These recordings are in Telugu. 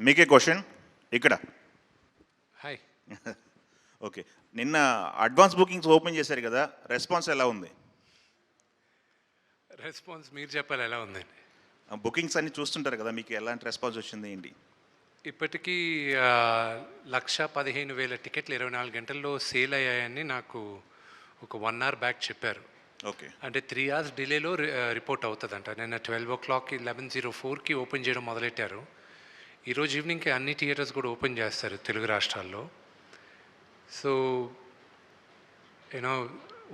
మీకే క్వశ్చన్ ఇక్కడ. హాయ్. ఓకే, నిన్న అడ్వాన్స్ బుకింగ్స్ ఓపెన్ చేశారు కదా, రెస్పాన్స్ ఎలా ఉంది? రెస్పాన్స్ మీరు చెప్పాలి ఎలా ఉందండి. బుకింగ్స్ అన్ని చూస్తుంటారు కదా, మీకు ఎలాంటి రెస్పాన్స్ వచ్చింది ఏంటి? ఇప్పటికీ 1,15,000 టికెట్లు 24 గంటల్లో సేల్ అయ్యాయని నాకు ఒక 1 అవర్ బ్యాక్ చెప్పారు. ఓకే, అంటే 3 అవర్స్ డిలేలో రిపోర్ట్ అవుతుందంట. నిన్న 12 o'clock 11:04కి ఓపెన్ చేయడం మొదలెట్టారు. ఈరోజు ఈవినింగ్కి అన్ని థియేటర్స్ కూడా ఓపెన్ చేస్తారు తెలుగు రాష్ట్రాల్లో. So you know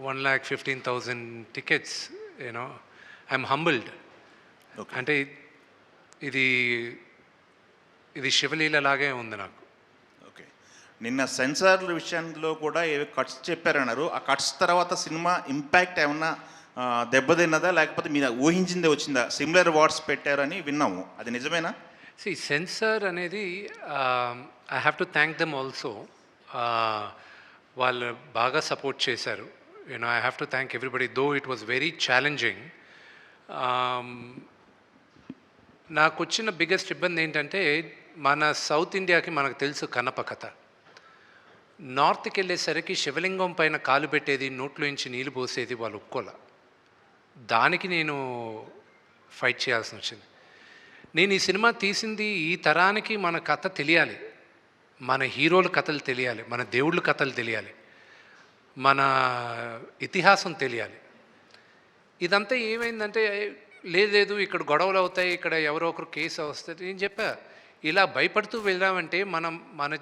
1,15,000 tickets, you know I'm humbled. అంటే ఇది ఇది శివలీల లాగే ఉంది నాకు. ఓకే, నిన్న సెన్సార్ల విషయంలో కూడా ఏవి కట్స్ చెప్పారన్నారు. ఆ కట్స్ తర్వాత సినిమా ఇంపాక్ట్ ఏమన్నా దెబ్బతిన్నదా, లేకపోతే మీరు ఊహించిందే వచ్చిందా? సిమిలర్ వార్డ్స్ పెట్టారని విన్నాము, అది నిజమేనా? సెన్సార్ అనేది I have to thank them also. వాళ్ళు బాగా సపోర్ట్ చేశారు. You know I have to thank everybody, though it was very challenging. నాకు వచ్చిన బిగ్గెస్ట్ ఇబ్బంది ఏంటంటే, మన సౌత్ ఇండియాకి మనకు తెలుసు కన్నప్ప కథ. నార్త్కి వెళ్ళేసరికి శివలింగం పైన కాలు పెట్టేది, నోట్లోంచి నీళ్ళు పోసేది వాళ్ళు ఒప్పుకోల. దానికి నేను ఫైట్ చేయాల్సి వచ్చింది. నేను ఈ సినిమా తీసింది ఈ తరానికి మన కథ తెలియాలి, మన హీరోల కథలు తెలియాలి, మన దేవుళ్ళ కథలు తెలియాలి, మన ఇతిహాసం తెలియాలి. ఇదంతా ఏమైందంటే, లేదు ఇక్కడ గొడవలు అవుతాయి, ఇక్కడ ఎవరో ఒకరు కేసు వస్తుంది. నేను చెప్పా, ఇలా భయపడుతూ వెళ్దామంటే మనం మన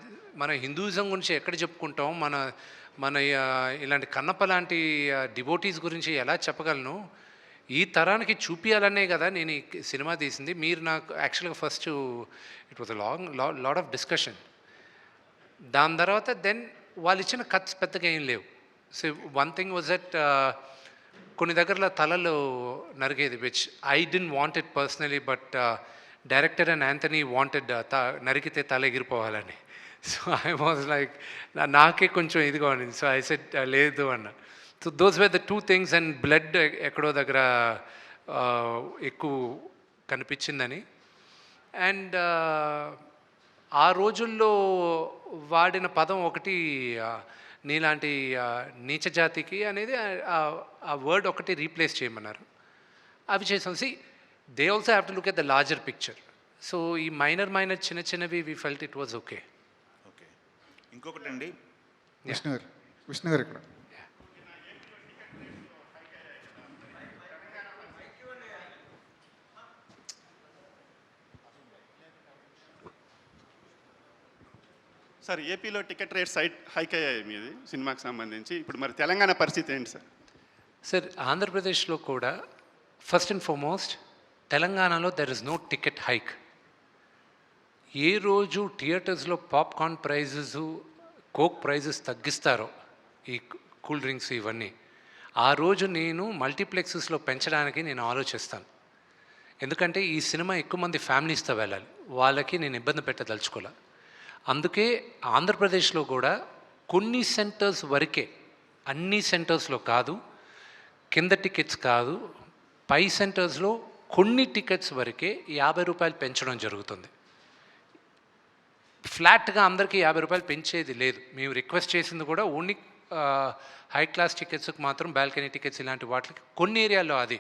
మన హిందూయిజం గురించి ఎక్కడ చెప్పుకుంటాం? మన మన ఇలాంటి కన్నప్ప లాంటి డివోటీస్ గురించి ఎలా చెప్పగలను? ఈ తరానికి చూపించాలనే కదా నేను ఈ సినిమా తీసింది. మీరు నాకు యాక్చువల్గా first it was lot of discussion. దాని తర్వాత దెన్ వాళ్ళు ఇచ్చిన కట్స్ పెద్దగా ఏం లేవు. So one thing was that కొన్ని దగ్గరలో తలలు నరిగేది, which I don't want it personally, but director and Anthony wanted నరికితే తల ఎగిరిపోవాలని. సో ఐ వాజ్ లైక్, నాకే కొంచెం ఇదిగా ఉండింది. సో ఐ సెడ్ లేదు అన్న. So those were the two things. And blood ఎక్కడో దగ్గర ఎక్కువ కనిపించిందని. అండ్ ఆ రోజుల్లో వాడిన పదం ఒకటి, నీలాంటి నీచ జాతికి అనేది ఆ వర్డ్ ఒకటి రీప్లేస్ చేయమన్నారు. అవి చేసాం. They also have to look at the larger picture. So ఈ మైనర్ చిన్నవి we felt it was okay. Okay, ఇంకొకటి అండి, విష్ణు గారు ఇక్కడ. సార్, ఏపీలో టికెట్ రేట్స్ హైక్ అయ్యాయి మీది సినిమాకి సంబంధించి. ఇప్పుడు మరి తెలంగాణ పరిస్థితి ఏంటి సార్? సార్, ఆంధ్రప్రదేశ్లో కూడా ఫస్ట్ అండ్ ఫార్మోస్ట్ తెలంగాణలో there is no ticket hike. ఏ రోజు థియేటర్స్లో పాప్కార్న్ ప్రైజెస్, కోక్ ప్రైజెస్ తగ్గిస్తారో, ఈ కూల్ డ్రింక్స్ ఇవన్నీ, ఆ రోజు నేను మల్టీప్లెక్సెస్లో పెంచడానికి నేను ఆలోచిస్తాను. ఎందుకంటే ఈ సినిమా ఎక్కువ మంది ఫ్యామిలీస్తో వెళ్ళాలి, వాళ్ళకి నేను ఇబ్బంది పెట్టదలుచుకోలే. అందుకే ఆంధ్రప్రదేశ్లో కూడా కొన్ని సెంటర్స్ వరకే, అన్ని సెంటర్స్లో కాదు, కింద టికెట్స్ కాదు, పై సెంటర్స్లో కొన్ని టికెట్స్ వరకే 50 రూపాయలు పెంచడం జరుగుతుంది. ఫ్లాట్గా అందరికీ 50 రూపాయలు పెంచేది లేదు. మేము రిక్వెస్ట్ చేసింది కూడా ఓన్లీ హై క్లాస్ టికెట్స్కి మాత్రం, బాల్కనీ టికెట్స్ ఇలాంటి వాటికి కొన్ని ఏరియాల్లో, అది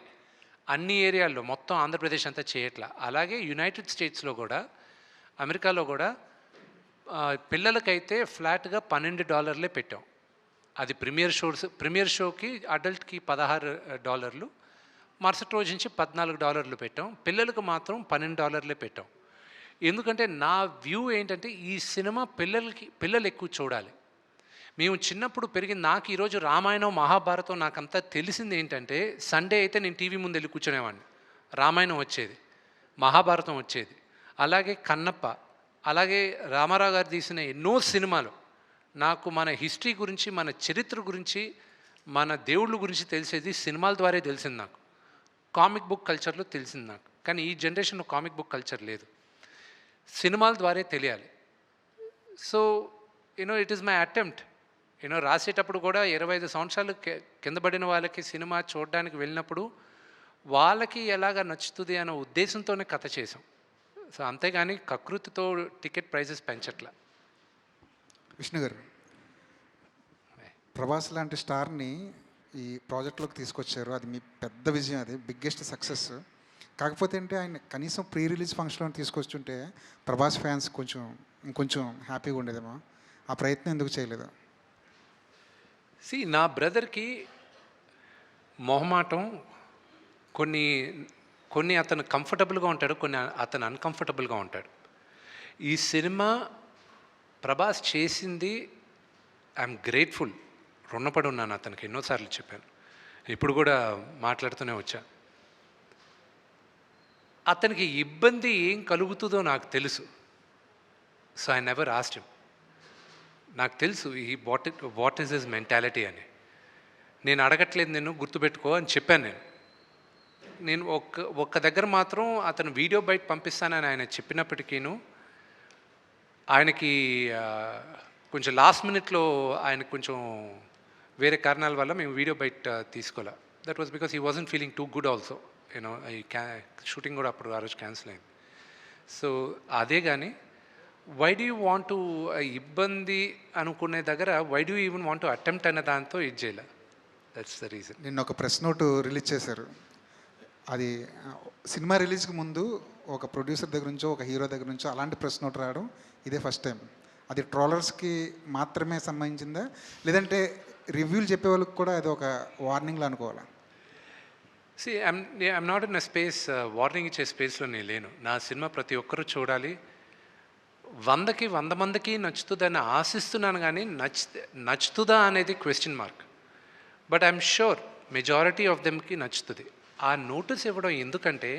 అన్ని ఏరియాల్లో, మొత్తం ఆంధ్రప్రదేశ్ అంతా చేయట్లా. అలాగే యునైటెడ్ స్టేట్స్లో కూడా, అమెరికాలో కూడా పిల్లలకైతే ఫ్లాట్గా $12 పెట్టాం. అది ప్రీమియర్ షోకి అడల్ట్కి $16, మరుసటి రోజు నుంచి $14 పెట్టాం. పిల్లలకు మాత్రం $12 పెట్టాం. ఎందుకంటే నా వ్యూ ఏంటంటే, ఈ సినిమా పిల్లలు ఎక్కువ చూడాలి. మేము చిన్నప్పుడు పెరిగింది. నాకు ఈరోజు రామాయణం, మహాభారతం నాకంతా తెలిసింది ఏంటంటే, సండే అయితే నేను టీవీ ముందు వెళ్ళి కూర్చునేవాడిని. రామాయణం వచ్చేది, మహాభారతం వచ్చేది, అలాగే కన్నప్ప, అలాగే రామారావు గారు తీసిన ఎన్నో సినిమాలు. నాకు మన హిస్టరీ గురించి, మన చరిత్ర గురించి, మన దేవుళ్ళ గురించి తెలిసేది సినిమాల ద్వారా తెలిసింది. నాకు కామిక్ బుక్ కల్చర్లో తెలిసింది నాకు. కానీ ఈ జనరేషన్లో కామిక్ బుక్ కల్చర్ లేదు, సినిమాల ద్వారా తెలియాలి. So it is my attempt. రాసేటప్పుడు కూడా 25 సంవత్సరాలు కింద పడిన వాళ్ళకి సినిమా చూడడానికి వెళ్ళినప్పుడు వాళ్ళకి ఎలాగ నచ్చుతుంది అనే ఉద్దేశంతోనే కథ చేసాం. సో అంతేగాని కకృతితో టికెట్ ప్రైజెస్ పెంచట్లా. విష్ణు గారు, ప్రభాస్ లాంటి స్టార్ని ఈ ప్రాజెక్ట్లోకి తీసుకొచ్చారు. అది మీ పెద్ద విజయం, అది బిగ్గెస్ట్ సక్సెస్. కాకపోతే అంటే ఆయన కనీసం ప్రీ రిలీజ్ ఫంక్షన్లో తీసుకొచ్చుంటే ప్రభాస్ ఫ్యాన్స్ ఇంకొంచెం హ్యాపీగా ఉండేదేమో. ఆ ప్రయత్నం ఎందుకు చేయలేదు? నా బ్రదర్కి మొహమాటం, కొన్ని కొన్ని అతను కంఫర్టబుల్గా ఉంటాడు, కొన్ని అతను అన్కంఫర్టబుల్గా ఉంటాడు. ఈ సినిమా ప్రభాస్ చేసింది ఐఎమ్ గ్రేట్ఫుల్, రుణపడి ఉన్నాను అతనికి, ఎన్నోసార్లు చెప్పాను, ఇప్పుడు కూడా మాట్లాడుతూనే వచ్చా. అతనికి ఇబ్బంది ఏం కలుగుతుందో నాకు తెలుసు. So I never asked him. నాకు తెలుసు ఈ వాట్ ఈస్ హిస్ మెంటాలిటీ అని. నేను అడగట్లేదు, నేను గుర్తుపెట్టుకో అని చెప్పాను. నేను ఒక్క దగ్గర మాత్రం అతను వీడియో బయట పంపిస్తానని ఆయన చెప్పినప్పటికీను ఆయనకి కొంచెం లాస్ట్ మినిట్లో ఆయనకు కొంచెం వేరే కారణాల వల్ల మేము వీడియో బయట తీసుకోలే. That was because he wasn't feeling too good also. You know ఈ షూటింగ్ కూడా అప్పుడు ఆ రోజు క్యాన్సిల్ అయింది. సో అదే కానీ why do you want to ఇబ్బంది అనుకునే దగ్గర why do even want to attempt అనే దాంతో ఇది చేయలే. That's the reason. నిన్న ఒక ప్రెస్ నోట్ రిలీజ్ చేశారు. అది సినిమా రిలీజ్కి ముందు ఒక ప్రొడ్యూసర్ దగ్గర నుంచో ఒక హీరో దగ్గర నుంచో అలాంటి ప్రెస్ నోట్ రావడం ఇదే ఫస్ట్ టైం. అది ట్రోలర్స్కి మాత్రమే సంబంధించిందా, లేదంటే రివ్యూలు చెప్పే వాళ్ళకి కూడా అది ఒక వార్నింగ్లా అనుకోవాలా? I'm not in a space, warning ఇచ్చే స్పేస్లో నేను లేను. నా సినిమా ప్రతి ఒక్కరూ చూడాలి, 100 మందికి నచ్చుతుందని ఆశిస్తున్నాను, కానీ నచ్చుతుందా అనేది question mark. But I'm sure majority of దెమ్కి నచ్చుతుంది. ఆ నోటీస్ ఇవ్వడం ఎందుకంటే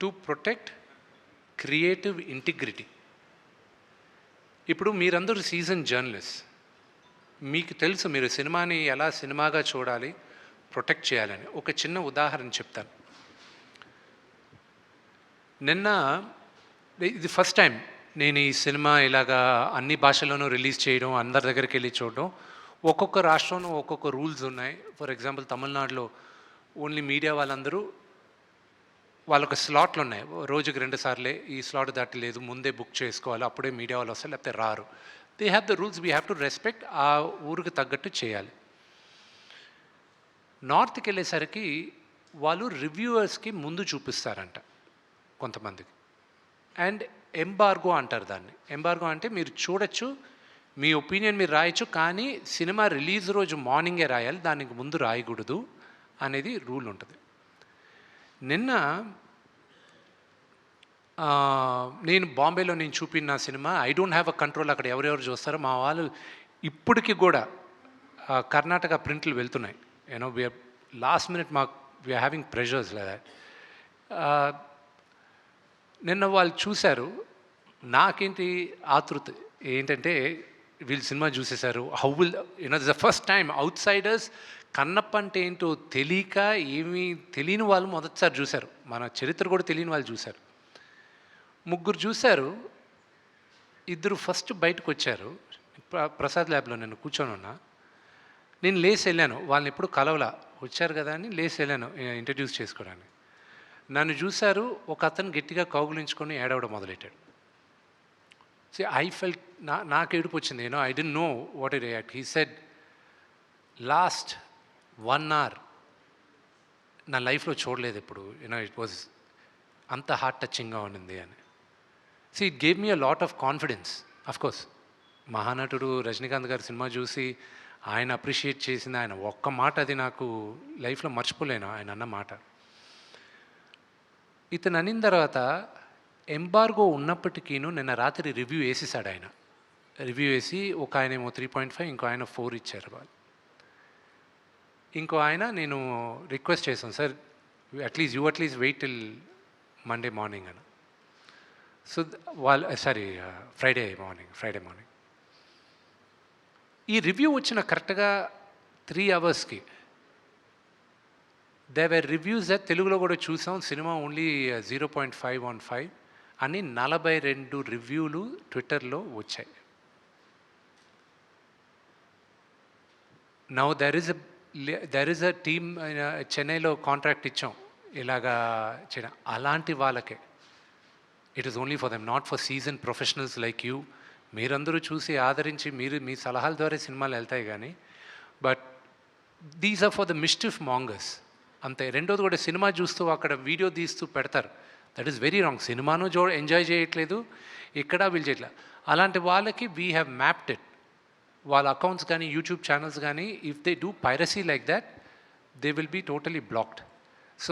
టు ప్రొటెక్ట్ క్రియేటివ్ ఇంటిగ్రిటీ. ఇప్పుడు మీరందరూ సీజన్ జర్నలిస్ట్, మీకు తెలుసు మీరు సినిమాని ఎలా సినిమాగా చూడాలి, ప్రొటెక్ట్ చేయాలని. ఒక చిన్న ఉదాహరణ చెప్తాను. నిన్న ఇది ఫస్ట్ టైం నేను ఈ సినిమా ఇలాగా అన్ని భాషల్లోనూ రిలీజ్ చేయడం, అందరి దగ్గరికి వెళ్ళి చూడడం. ఒక్కొక్క రాష్ట్రంలో ఒక్కొక్క రూల్స్ ఉన్నాయి. ఫర్ ఎగ్జాంపుల్ తమిళనాడులో ఓన్లీ మీడియా వాళ్ళందరూ వాళ్ళొక స్లాట్లు ఉన్నాయి, రోజుకి 2 సార్లే, ఈ స్లాట్ దాటి లేదు, ముందే బుక్ చేసుకోవాలి, అప్పుడే మీడియా వాళ్ళు వస్తారు, లేకపోతే రారు. They have the rules, we have to respect. ఆ ఊరికి తగ్గట్టు చేయాలి. నార్త్కి వెళ్ళేసరికి వాళ్ళు రివ్యూవర్స్కి ముందు చూపిస్తారంట కొంతమందికి, అండ్ ఎంబార్గో అంటారు దాన్ని. ఎంబార్గో అంటే మీరు చూడొచ్చు, మీ ఒపీనియన్ మీరు రాయొచ్చు, కానీ సినిమా రిలీజ్ రోజు మార్నింగే రాయాలి, దానికి ముందు రాయకూడదు అనేది రూల్ ఉంటుంది. నిన్న నేను బాంబేలో నేను చూపిన cinema I don't have a control, అక్కడ ఎవరెవరు చూస్తారో మా వాళ్ళు ఇప్పటికి కూడా కర్ణాటక ప్రింట్లు వెళ్తున్నాయి. You know we are last minute we are having pressures like that. నిన్న వాళ్ళు చూశారు, నాకేంటి ఆతృత ఏంటంటే వీళ్ళు సినిమా చూసేశారు, how will this the first time outsiders Kannappa అంటే ఏంటో తెలియక ఏమీ తెలియని వాళ్ళు మొదటిసారి చూశారు, మన చరిత్ర కూడా తెలియని వాళ్ళు చూశారు. 3 చూశారు, 2 ఫస్ట్ బయటకు వచ్చారు. ప్రసాద్ ల్యాబ్లో నేను కూర్చొని ఉన్నా, నేను లేసి వెళ్ళాను, వాళ్ళని ఎప్పుడు కలవలా, వచ్చారు కదా అని లేసి వెళ్ళాను ఇంట్రడ్యూస్ చేసుకోవడానికి. నన్ను చూశారు, ఒక అతను గట్టిగా కౌగులించుకొని ఏడవడం మొదలెట్టాడు. ఐ ఫెల్ట్, నాకు ఏడుపు వచ్చింది. I don't know what to react. He said, last 1 hour నా లైఫ్లో చూడలేదు ఇప్పుడు, ఇట్ వాజ్ అంత హార్ట్ టచింగ్గా ఉండింది అని. It gave me a lot of confidence. Of course మహానటుడు రజనీకాంత్ గారి సినిమా చూసి ఆయన అప్రిషియేట్ చేసింది, ఆయన ఒక్క మాట, అది నాకు లైఫ్లో మర్చిపోలేను ఆయన అన్న మాట. ఇతను అనిన తర్వాత ఎంబార్గో ఉన్నప్పటికీను నిన్న రాత్రి రివ్యూ వేసేసాడు ఆయన. రివ్యూ వేసి ఒక ఆయన ఏమో 3.5, ఇంకో ఆయన 4 ఇచ్చారు వాళ్ళు. ఇంకో ఆయన నేను రిక్వెస్ట్ చేశాను, sir at least wait till Monday morning అని. So Friday morning. ఈ రివ్యూ వచ్చిన కరెక్ట్గా 3 hours దేర్ వర్ రివ్యూస్ తెలుగులో కూడా చూసాం, సినిమా ఓన్లీ 0.5 అని 42 రివ్యూలు ట్విట్టర్లో వచ్చాయి. Now there is a team, చెన్నైలో కాంట్రాక్ట్ ఇచ్చాం ఇలాగా చేయడం, అలాంటి వాళ్ళకే it is only for them, not for season professionals like you. మీరందరూ చూసి ఆదరించి మీ సలహాల ద్వారా సినిమాలు వెళ్తాయి కానీ, but these are for the mischief mongers అంతే. రెండోది కూడా సినిమా చూస్తూ అక్కడ వీడియో తీస్తూ పెడతారు, దట్ ఈస్ వెరీ రాంగ్. సినిమాను ఎంజాయ్ చేయట్లేదు, ఇక్కడ వీళ్ళు చేయట్లేదు. అలాంటి వాళ్ళకి వీ హ్యావ్ మ్యాప్డ్ ఇట్. వాళ్ళ అకౌంట్స్ కానీ యూట్యూబ్ ఛానల్స్ కానీ if they do piracy like that they will be totally blocked. So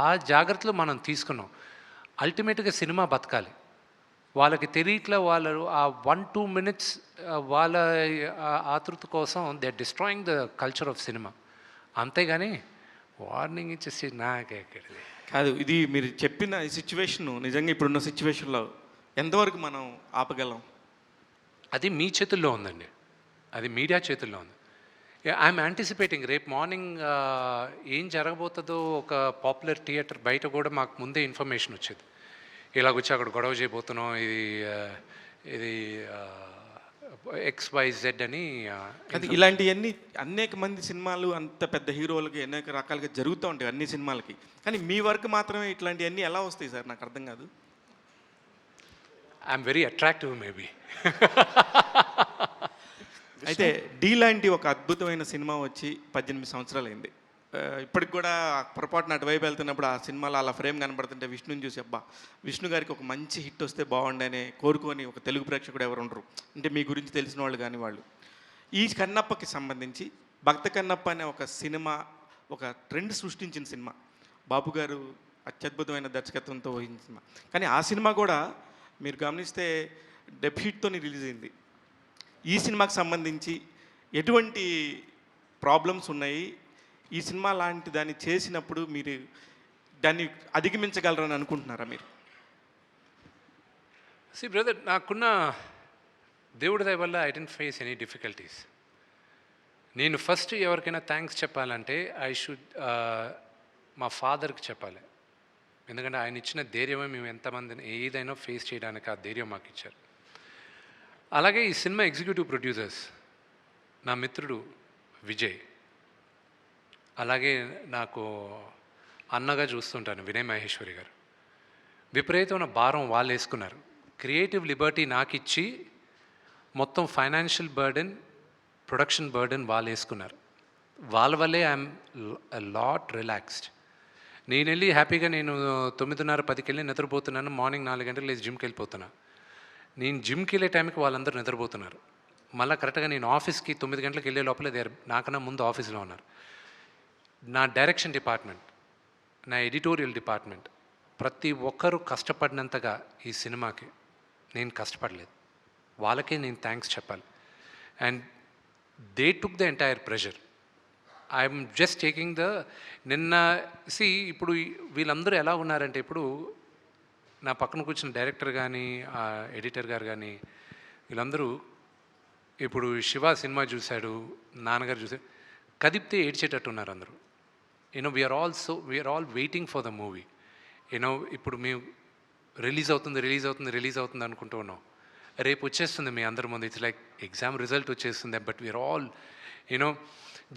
ఆ జాగ్రత్తలు మనం తీసుకున్నాం. అల్టిమేట్గా సినిమా బతకాలి. వాళ్ళకి తెలియట్లా, వాళ్ళు ఆ 1-2 minutes వాళ్ళ ఆతృత కోసం they are destroying the culture of cinema. అంతేగాని వార్నింగ్ ఇచ్చేసి నాకెక్కడిది కాదు. ఇది మీరు చెప్పిన ఈ సిచ్యువేషన్ నిజంగా ఇప్పుడున్న సిచ్యువేషన్లో ఎంతవరకు మనం ఆపగలం? అది మీ చేతుల్లో ఉందండి, అది మీడియా చేతుల్లో ఉంది. ఐఎమ్ యాంటిసిపేటింగ్ రేపు మార్నింగ్ ఏం జరగబోతుందో. ఒక పాపులర్ థియేటర్ బయట కూడా మాకు ముందే ఇన్ఫర్మేషన్ వచ్చేది, ఇలాగొచ్చి అక్కడ గొడవ చేయబోతున్నాం, ఇది XYZ అని. అది ఇలాంటివన్నీ అనేక మంది సినిమాలు అంత పెద్ద హీరోలకి అనేక రకాలుగా జరుగుతూ ఉంటాయి అన్ని సినిమాలకి. కానీ మీ వర్క్ మాత్రమే ఇట్లాంటివన్నీ ఎలా వస్తాయి సార్? నాకు అర్థం కాదు. I'm very attractive maybe. అయితే డీ లాంటి ఒక అద్భుతమైన సినిమా వచ్చి 18 సంవత్సరాలు అయింది. ఇప్పటికి కూడా పొరపాటున అటువైపు వెళ్తున్నప్పుడు ఆ సినిమాలో అలా ఫ్రేమ్ కనబడుతుంటే విష్ణుని చూసి అబ్బా విష్ణు గారికి ఒక మంచి హిట్ వస్తే బాగుండని కోరుకొని ఒక తెలుగు ప్రేక్షకుడు ఎవరు ఉండరు, అంటే మీ గురించి తెలిసిన వాళ్ళు కానీ వాళ్ళు. ఈ కన్నప్పకి సంబంధించి భక్త కన్నప్ప అనే ఒక సినిమా ఒక ట్రెండ్ సృష్టించిన సినిమా, బాబు గారు అత్యద్భుతమైన దర్శకత్వంతో వహించిన సినిమా. కానీ ఆ సినిమా కూడా మీరు గమనిస్తే డెబ్యూట్తో రిలీజ్ అయింది. ఈ సినిమాకి సంబంధించి ఎటువంటి ప్రాబ్లమ్స్ ఉన్నాయి? ఈ సినిమా లాంటి దాన్ని చేసినప్పుడు మీరు దాన్ని అధిగమించగలరని అనుకుంటున్నారా మీరు? సి బ్రదర్, నాకున్న దేవుడి దయ వల్ల I didn't face any difficulties. నేను ఫస్ట్ ఎవరికైనా థ్యాంక్స్ చెప్పాలంటే ఐ షుడ్ మా ఫాదర్కి చెప్పాలి. ఎందుకంటే ఆయన ఇచ్చిన ధైర్యమే మేము ఎంతమందిని ఏదైనా ఫేస్ చేయడానికి ఆ ధైర్యం మాకు ఇచ్చారు. అలాగే ఈ సినిమా ఎగ్జిక్యూటివ్ ప్రొడ్యూసర్స్ నా మిత్రుడు విజయ్, అలాగే నాకు అన్నగా చూస్తుంటాను వినయ్ మహేశ్వరి గారు. విపరీతమైన భారం వాళ్ళు వేసుకున్నారు. క్రియేటివ్ లిబర్టీ నాకు ఇచ్చి మొత్తం ఫైనాన్షియల్ బర్డెన్, ప్రొడక్షన్ బర్డెన్ వాళ్ళు వేసుకున్నారు. వాళ్ళ వల్లే ఐఎమ్ లాట్ రిలాక్స్డ్. నేను వెళ్ళి హ్యాపీగా నేను 9:30-10కి వెళ్ళి నిద్రపోతున్నాను. మార్నింగ్ 4 గంటలకు లేచి జిమ్కి వెళ్ళిపోతున్నా. నేను జిమ్కి వెళ్ళే టైంకి వాళ్ళందరూ నిద్రపోతున్నారు. మళ్ళీ కరెక్ట్గా నేను ఆఫీస్కి 9 గంటలకు వెళ్ళే లోపల నాకన్నా ముందు ఆఫీస్లో ఉన్నారు. నా డైరెక్షన్ డిపార్ట్మెంట్, నా ఎడిటోరియల్ డిపార్ట్మెంట్, ప్రతి ఒక్కరూ కష్టపడినంతగా ఈ సినిమాకి నేను కష్టపడలేదు. వాళ్ళకే నేను థ్యాంక్స్ చెప్పాలి. And they took the entire pressure. I'm just taking the నిన్న ఇప్పుడు వీళ్ళందరూ ఎలా ఉన్నారంటే, ఇప్పుడు నా పక్కన కూర్చున్న డైరెక్టర్ కానీ ఎడిటర్ గారు కానీ వీళ్ళందరూ ఇప్పుడు శివ సినిమా చూశాడు, నాన్నగారు చూశాడు, కదిపితే ఏడ్చేటట్టు ఉన్నారు అందరూ. We are all waiting for the movie. ఇప్పుడు మేము రిలీజ్ అవుతుంది అనుకుంటూ ఉన్నాం. రేపు వచ్చేస్తుంది మీ అందరి ముందు. ఇట్స్ లైక్ ఎగ్జామ్ రిజల్ట్ వచ్చేస్తుంది. బట్ వీఆర్ ఆల్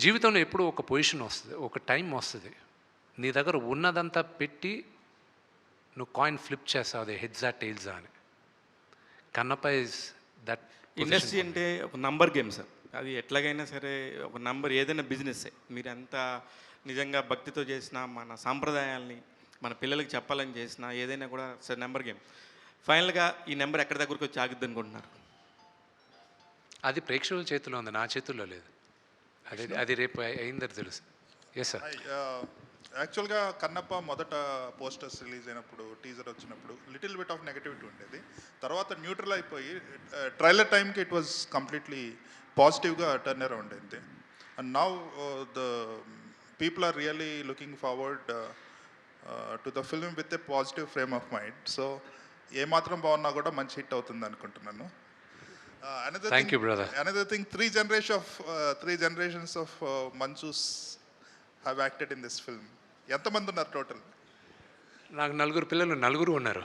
జీవితంలో ఎప్పుడూ ఒక పొజిషన్ వస్తుంది, ఒక టైం వస్తుంది, నీ దగ్గర ఉన్నదంతా పెట్టి నువ్వు కాయిన్ ఫ్లిప్ చేస్తావు, అది హెడ్జా టైల్జా అని. Kannappa is that. ఇండస్ట్రీ అంటే ఒక నంబర్ గేమ్ సార్. అది ఎట్లాగైనా సరే ఒక నంబర్, ఏదైనా బిజినెస్సే. మీరు ఎంత నిజంగా భక్తితో చేసినా, మన సాంప్రదాయాల్ని మన పిల్లలకి చెప్పాలని చేసినా, ఏదైనా కూడా సార్ నెంబర్ గేమ్. ఫైనల్గా ఈ నెంబర్ ఎక్కడి దగ్గరకు వచ్చి ఆగిద్ది అనుకుంటున్నారు? అది ప్రేక్షకుల చేతిలో ఉంది, నా చేతుల్లో లేదు. అది రేపు అయిందని తెలుసు. Yes sir. యాక్చువల్గా కన్నప్ప మొదట పోస్టర్స్ రిలీజ్ అయినప్పుడు, టీజర్ వచ్చినప్పుడు లిటిల్ బిట్ ఆఫ్ నెగటివిటీ ఉండేది. తర్వాత న్యూట్రల్ అయిపోయి ట్రైలర్ టైంకి ఇట్ వాజ్ కంప్లీట్లీ పాజిటివ్గా టర్న్ అరౌండ్ అయింది. And now the people are really looking forward to the film with a positive frame of mind. So ఏమాత్రం బాగున్నా కూడా మంచి హిట్ అవుతుంది అనుకుంటున్నాను. Thank you, brother. Another thing, three generations of Manchus have acted in this film. ఎంతమంది ఉన్నారు టోటల్? నాకు 4 పిల్లలు, 4 ఉన్నారు.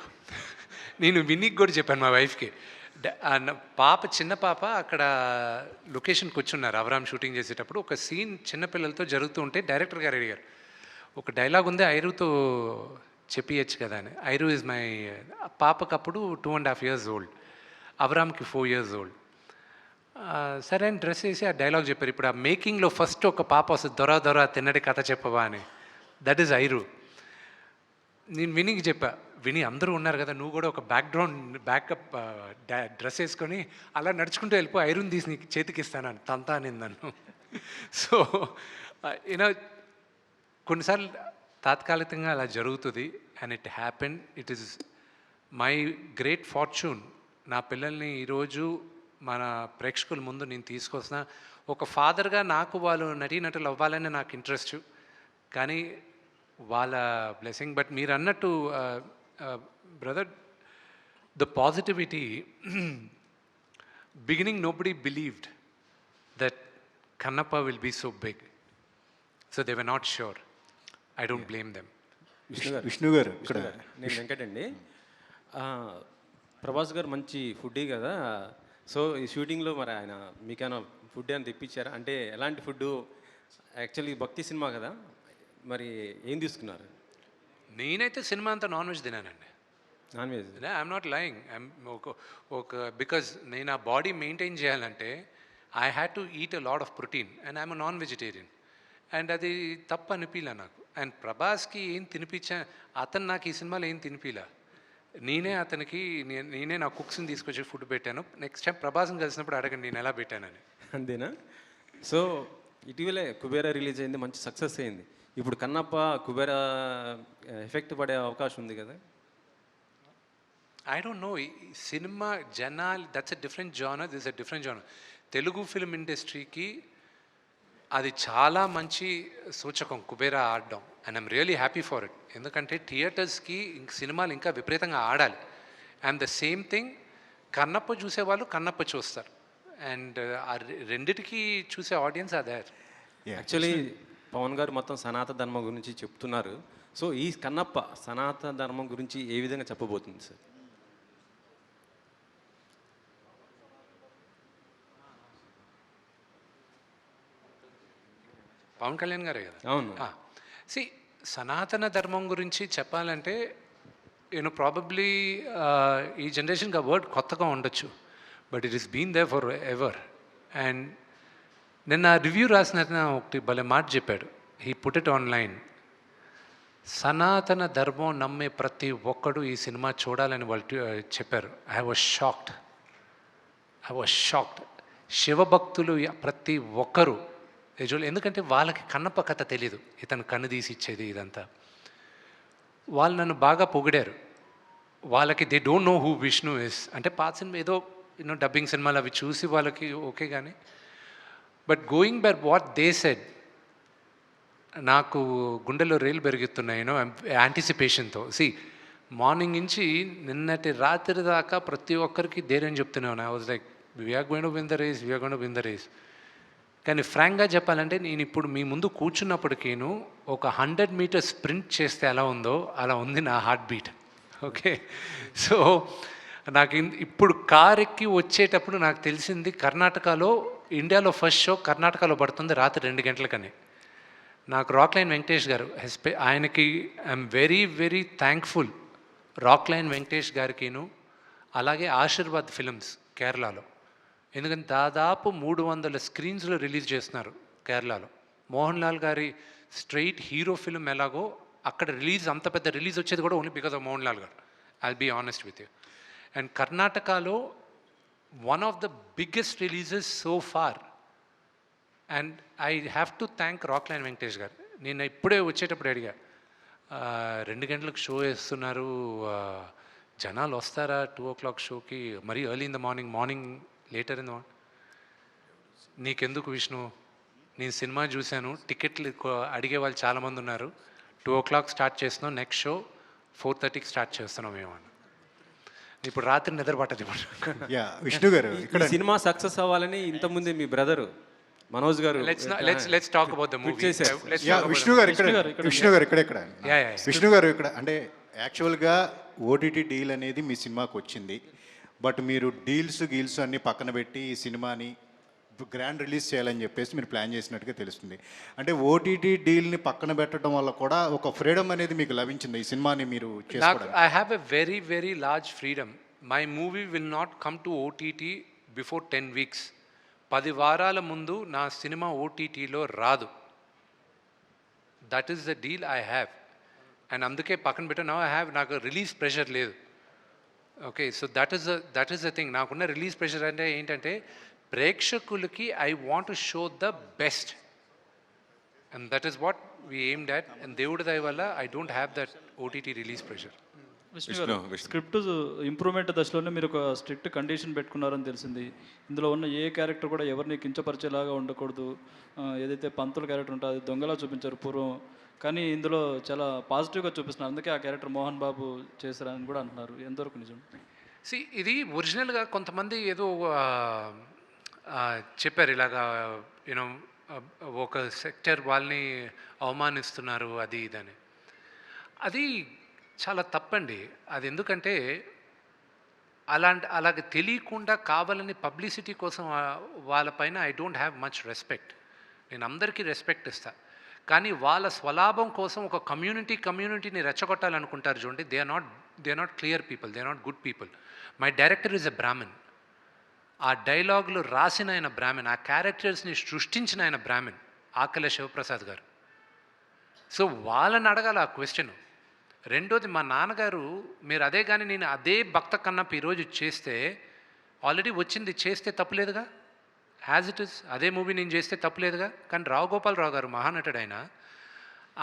నేను వినీకి కూడా చెప్పాను, మా వైఫ్కి. చిన్న పాప అక్కడ లొకేషన్కి వచ్చున్నారు అవరామ్ షూటింగ్ చేసేటప్పుడు. ఒక సీన్ చిన్నపిల్లలతో జరుగుతూ ఉంటే డైరెక్టర్ గారు అడిగారు, ఒక డైలాగ్ ఉంది ఐరుతో చెప్పియచ్చు కదా అని. ఐరు ఇస్ మై పాపకప్పుడు 2.5 years ఓల్డ్, అవరామ్కి 4 years ఓల్డ్. సరే అని డ్రెస్ వేసి ఆ డైలాగ్ చెప్పారు. ఇప్పుడు ఆ మేకింగ్లో ఫస్ట్ ఒక పాప వస్తుంది, దొర దొర తిన్నడి కథ చెప్పవా అని. That is Airu. నేను వినీకి చెప్పా, విని అందరూ ఉన్నారు కదా, నువ్వు కూడా ఒక బ్యాకప్ డ్రెస్ వేసుకొని అలా నడుచుకుంటూ వెళ్ళిపో, ఐరన్ తీసి నీకు చేతికి ఇస్తాను తంతా అని నన్ను. సో యూనో కొన్నిసార్లు తాత్కాలికంగా అలా జరుగుతుంది. And it happen. It is my great fortune. నా పిల్లల్ని ఈరోజు మన ప్రేక్షకుల ముందు నేను తీసుకొస్తున్నా. ఒక ఫాదర్గా నాకు వాళ్ళు నటీనటులు అవ్వాలని నాకు ఇంట్రెస్ట్, కానీ వాళ్ళ బ్లెస్సింగ్. బట్ మీరు అన్నట్టు brother, the positivity, beginning nobody believed that Kannappa will be so big, so they were not sure. I don't blame them. Vishnu garu ఇక్కడ నేను వెంకట్ అండి. ప్రభాస్ గారు మంచి ఫుడ్డీ కదా, సో ఈ షూటింగ్లో మరి ఆయన మీకైనా ఫుడ్ అని తెప్పించారా? అంటే ఎలాంటి ఫుడ్డు? యాక్చువల్లీ భక్తి సినిమా కదా, మరి ఏం తీసుకున్నారు? నేనైతే సినిమా అంతా నాన్ వెజ్ తినానండి. Non veg? I'm not lying. ఒక బికాజ్ నేను ఆ బాడీ మెయింటైన్ చేయాలంటే I had to eat a lot of protein and I'm non vegetarian. And అది తప్పు అనిపించలే నాకు. అండ్ ప్రభాస్కి ఏం తినిపించా, అతను నాకు ఈ సినిమాలో ఏం తినిపించలే. నేనే అతనికి నేనే నా కుక్స్ని తీసుకొచ్చి ఫుడ్ పెట్టాను. నెక్స్ట్ టైం ప్రభాస్ని కలిసినప్పుడు అడగండి నేను ఎలా పెట్టానని. అంతేనా? సో ఇటీవలే కుబేరా రిలీజ్ అయింది, మంచి సక్సెస్ అయింది. ఇప్పుడు కన్నప్ప కుబేరా ఎఫెక్ట్ పడే అవకాశం ఉంది కదా? I don't no. సినిమా జనాలు, that's a different genre, this a different genre. Telugu film ఇండస్ట్రీకి అది చాలా మంచి సూచకం కుబేరా ఆడడం. And I'm really happy for it. ఎందుకంటే థియేటర్స్కి సినిమాలు ఇంకా విపరీతంగా ఆడాలి. And the same thing, Kannappa చూసేవాళ్ళు కన్నప్ప చూస్తారు. అండ్ ఆ రెండిటికి చూసే ఆడియన్స్ అదే. యాక్చువల్లీ పవన్ గారు మొత్తం సనాతన ధర్మం గురించి చెప్తున్నారు. సో ఈ కన్నప్ప సనాతన ధర్మం గురించి ఏ విధంగా చెప్పబోతుంది సార్? పవన్ కళ్యాణ్ గారే కదా? అవును. సి, సనాతన ధర్మం గురించి చెప్పాలంటే ప్రాబబ్లీ ఈ జనరేషన్కి ఆ వర్డ్ కొత్తగా ఉండొచ్చు, but it is been there for ever. And నిన్న రివ్యూ రాసిన ఒకటి భలే మాట చెప్పాడు. He put it online. సనాతన ధర్మం నమ్మే ప్రతి ఒక్కడు ఈ సినిమా చూడాలని వాళ్ళు చెప్పారు. I was shocked. శివభక్తులు ప్రతి ఒక్కరు ఎందుకంటే వాళ్ళకి కన్నప్ప కథ తెలీదు, ఇతను కన్ను తీసి ఇచ్చేది ఇదంతా. వాళ్ళు నన్ను బాగా పొగిడారు. వాళ్ళకి they don't know who Vishnu is. అంటే పాత సినిమా ఏదో డబ్బింగ్ సినిమాలు అవి చూసి వాళ్ళకి ఓకే, కానీ but going by what they said, నాకు గుండెలో రేలు పెరుగుతున్నాయి యాంటిసిపేషన్తో. మార్నింగ్ నుంచి నిన్నటి రాత్రి దాకా ప్రతి ఒక్కరికి ధైర్యం చెప్తున్నాను. I was like, we are going to win the race. కానీ ఫ్రాంక్గా చెప్పాలంటే నేను ఇప్పుడు మీ ముందు కూర్చున్నప్పటికీను ఒక 100 meters స్ప్రింట్ చేస్తే ఎలా ఉందో అలా ఉంది నా హార్ట్ బీట్. ఓకే, సో నాకు ఇప్పుడు కార్ ఎక్కి వచ్చేటప్పుడు నాకు తెలిసింది కర్ణాటకలో, ఇండియాలో ఫస్ట్ షో కర్ణాటకలో పడుతుంది రాత్రి 2 గంటలకని. నాకు రాక్లైన్ వెంకటేష్ గారు ఆయనకి I'm very very thankful. Rockline Venkatesh గారికిను అలాగే ఆశీర్వాద్ ఫిల్మ్స్ కేరళలో, ఎందుకంటే దాదాపు 300 screensలో రిలీజ్ చేస్తున్నారు కేరళలో. మోహన్ లాల్ గారి స్ట్రైట్ హీరో ఫిల్మ్ ఎలాగో అక్కడ రిలీజ్, అంత పెద్ద రిలీజ్ వచ్చేది కూడా only because of Mohan Lal garu. I'll be honest with you. And కర్ణాటకలో one of the biggest releases so far. And I have to thank Rockline Venkatesh garu. నేను ఇప్పుడే వచ్చేటప్పుడు అడిగా, 2 గంటలకు షో వేస్తున్నారు, జనాలు వస్తారా 2 o'clock షోకి, మరీ early in the morning later in the morning? నీకెందుకు విష్ణు, నేను సినిమా చూశాను, టికెట్లు అడిగే వాళ్ళు చాలామంది ఉన్నారు, 2 o'clock స్టార్ట్ చేస్తున్నాం, నెక్స్ట్ షో 4:30కి స్టార్ట్ చేస్తున్నాం ఏమన్నా. ఇప్పుడు రాత్రి నిద్ర పట్టదు. విష్ణు గారు, ఇక్కడ సినిమా సక్సెస్ అవ్వాలని ఇంతకుముందే మీ బ్రదర్ మనోజ్ గారు let's talk about the movie. Vishnu garu ఇక్కడ అంటే యాక్చువల్గా ఓటీటీ డీల్ అనేది మీ సినిమాకి వచ్చింది, బట్ మీరు డీల్స్ అన్నీ పక్కన పెట్టి ఈ సినిమాని గ్రాండ్ రిలీజ్ చేయాలని చెప్పేసి మీరు ప్లాన్ చేసినట్టుగా తెలుస్తుంది. అంటే ఓటీటీ డీల్ని పక్కన పెట్టడం వల్ల కూడా ఒక ఫ్రీడమ్ అనేది మీకు లభించింది ఈ సినిమాని మీరు చేసుకోవడానికి. I have a very, very large freedom. My movie will not come to OTT before 10 weeks. 10 వారాల ముందు నా సినిమా ఓటీటీలో రాదు. That is the deal I have. And అందుకే పక్కన పెట్టా నాకు రిలీజ్ ప్రెషర్ లేదు. Okay, so that is the thing. నాకున్న రిలీజ్ ప్రెషర్ అంటే ఏంటంటే ప్రేక్షకులకి I want to show the best. And that is what we aimed at. And దేవుడి దయ వల్ల I don't have that OTT release pressure. Vishnu script improvement దశలోనే మీరు ఒక స్ట్రిక్ట్ కండిషన్ పెట్టుకున్నారని తెలిసింది. ఇందులో ఉన్న ఏ క్యారెక్టర్ కూడా ఎవరిని కించపరిచేలాగా ఉండకూడదు. ఏదైతే పంతుల క్యారెక్టర్ ఉంటుందో అది దొంగలా చూపించారు పూర్వం, కానీ ఇందులో చాలా పాజిటివ్గా చూపిస్తున్నారు. అందుకే ఆ క్యారెక్టర్ మోహన్ బాబు చేశారని కూడా అంటున్నారు. ఎంతవరకు నిజం? ఇది ఒరిజినల్గా కొంతమంది ఏదో చెప్పారు ఇలాగా, యూనో ఒక సెక్టర్ వాళ్ళని అవమానిస్తున్నారు అది ఇదని. అది చాలా తప్పండి. అది ఎందుకంటే అలాగ తెలియకుండా కావాలని పబ్లిసిటీ కోసం వాళ్ళపైన I don't have much respect. నేను అందరికీ రెస్పెక్ట్ ఇస్తా, కానీ వాళ్ళ స్వలాభం కోసం ఒక కమ్యూనిటీని రెచ్చగొట్టాలనుకుంటారు చూడండి. They are not clear people, they are not good people. My director is a Brahmin. ఆ డైలాగులు రాసిన ఆయన బ్రాహ్మణ్, ఆ క్యారెక్టర్స్ని సృష్టించిన ఆయన బ్రాహ్మణ్, ఆకల శివప్రసాద్ గారు. సో వాళ్ళని అడగాలి ఆ క్వశ్చన్. రెండోది, మా నాన్నగారు మీరు అదే కానీ నేను అదే భక్త కన్నప్ప ఈరోజు చేస్తే ఆల్రెడీ వచ్చింది, చేస్తే తప్పులేదుగా. యాజ్ ఇట్ ఇస్ అదే మూవీ నేను చేస్తే తప్పులేదుగా. కానీ రావు గోపాలరావు గారు మహానటుడు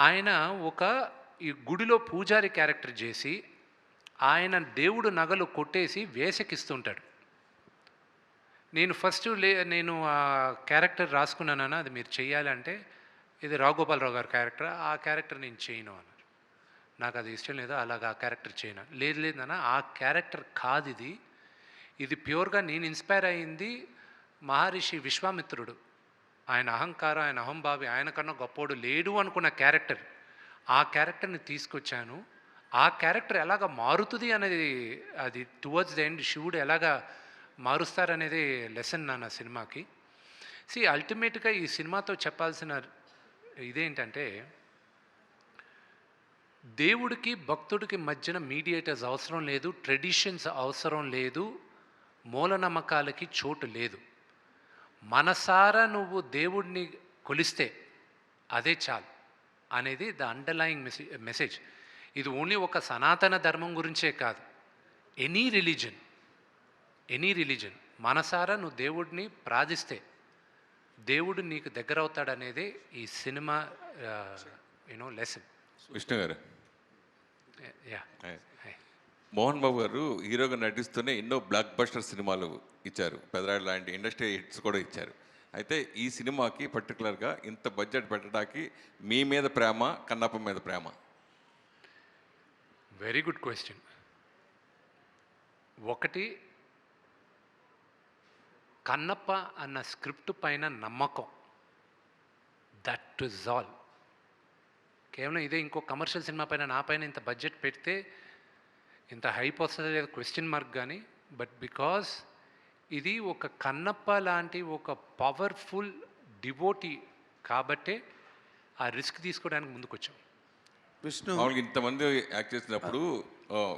ఆయన ఒక ఈ గుడిలో పూజారి క్యారెక్టర్ చేసి ఆయన దేవుడు నగలు కొట్టేసి వేసకిస్తుంటాడు. నేను నేను ఆ క్యారెక్టర్ రాసుకున్నానన్నా అది మీరు చెయ్యాలంటే ఇది రావు గోపాలరావు గారి క్యారెక్టర్, ఆ క్యారెక్టర్ నేను చేయను అన్నారు. నాకు అది ఇష్టం లేదు, అలాగా ఆ క్యారెక్టర్ చేయను. లేదన్నా ఆ క్యారెక్టర్ కాదు ఇది ప్యూర్గా నేను ఇన్స్పైర్ అయ్యింది మహర్షి విశ్వామిత్రుడు. ఆయన అహంకారం, ఆయన అహంభావి, ఆయన కన్నా గొప్పోడు లేడు అనుకున్న క్యారెక్టర్, ఆ క్యారెక్టర్ని తీసుకొచ్చాను. ఆ క్యారెక్టర్ ఎలాగ మారుతుంది అనేది, అది టువర్డ్స్ ద ఎండ్ శివుడు ఎలాగా మారుస్తారనేది లెసన్ నా సినిమాకి. అల్టిమేట్గా ఈ సినిమాతో చెప్పాల్సిన ఇదేంటంటే, దేవుడికి భక్తుడికి మధ్యన మీడియేటర్స్ అవసరం లేదు, ట్రెడిషన్స్ అవసరం లేదు, మూలనమ్మకాలకి చోటు లేదు. మనసారా నువ్వు దేవుడిని కొలిస్తే అదే చాలు అనేది ద అండర్లయింగ్ మెసేజ్. ఇది ఓన్లీ ఒక సనాతన ధర్మం గురించే కాదు, ఎనీ రిలీజన్ మనసారా నువ్వు దేవుడిని ప్రార్థిస్తే దేవుడు నీకు దగ్గర అవుతాడనేదే ఈ సినిమా లెసన్. విష్ణు గారు, యా, మోహన్ బాబు గారు హీరోగా నటిస్తూనే ఎన్నో బ్లాక్ బస్టర్ సినిమాలు ఇచ్చారు, పెదరాడు లాంటి ఇండస్ట్రీ హిట్స్ కూడా ఇచ్చారు. అయితే ఈ సినిమాకి పర్టికులర్గా ఇంత బడ్జెట్ పెట్టడానికి మీ మీద ప్రేమ, కన్నప్ప మీద ప్రేమ? Very good question. ఒకటి, కన్నప్ప అన్న స్క్రిప్ట్ పైన నమ్మకం, దట్ ఇస్ ఆల్. కేవలం ఇదే ఇంకో కమర్షియల్ సినిమా పైన నా పైన ఇంత బడ్జెట్ పెడితే ఇంత హైప్ వస్తుంది లేదా క్వశ్చన్ మార్క్. కానీ బట్ బికాస్ ఇది ఒక కన్నప్ప లాంటి ఒక పవర్ఫుల్ డివోటీ కాబట్టే ఆ రిస్క్ తీసుకోవడానికి ముందుకు వచ్చాం. విష్ణు ఇంతమంది యాక్ట్ చేసినప్పుడు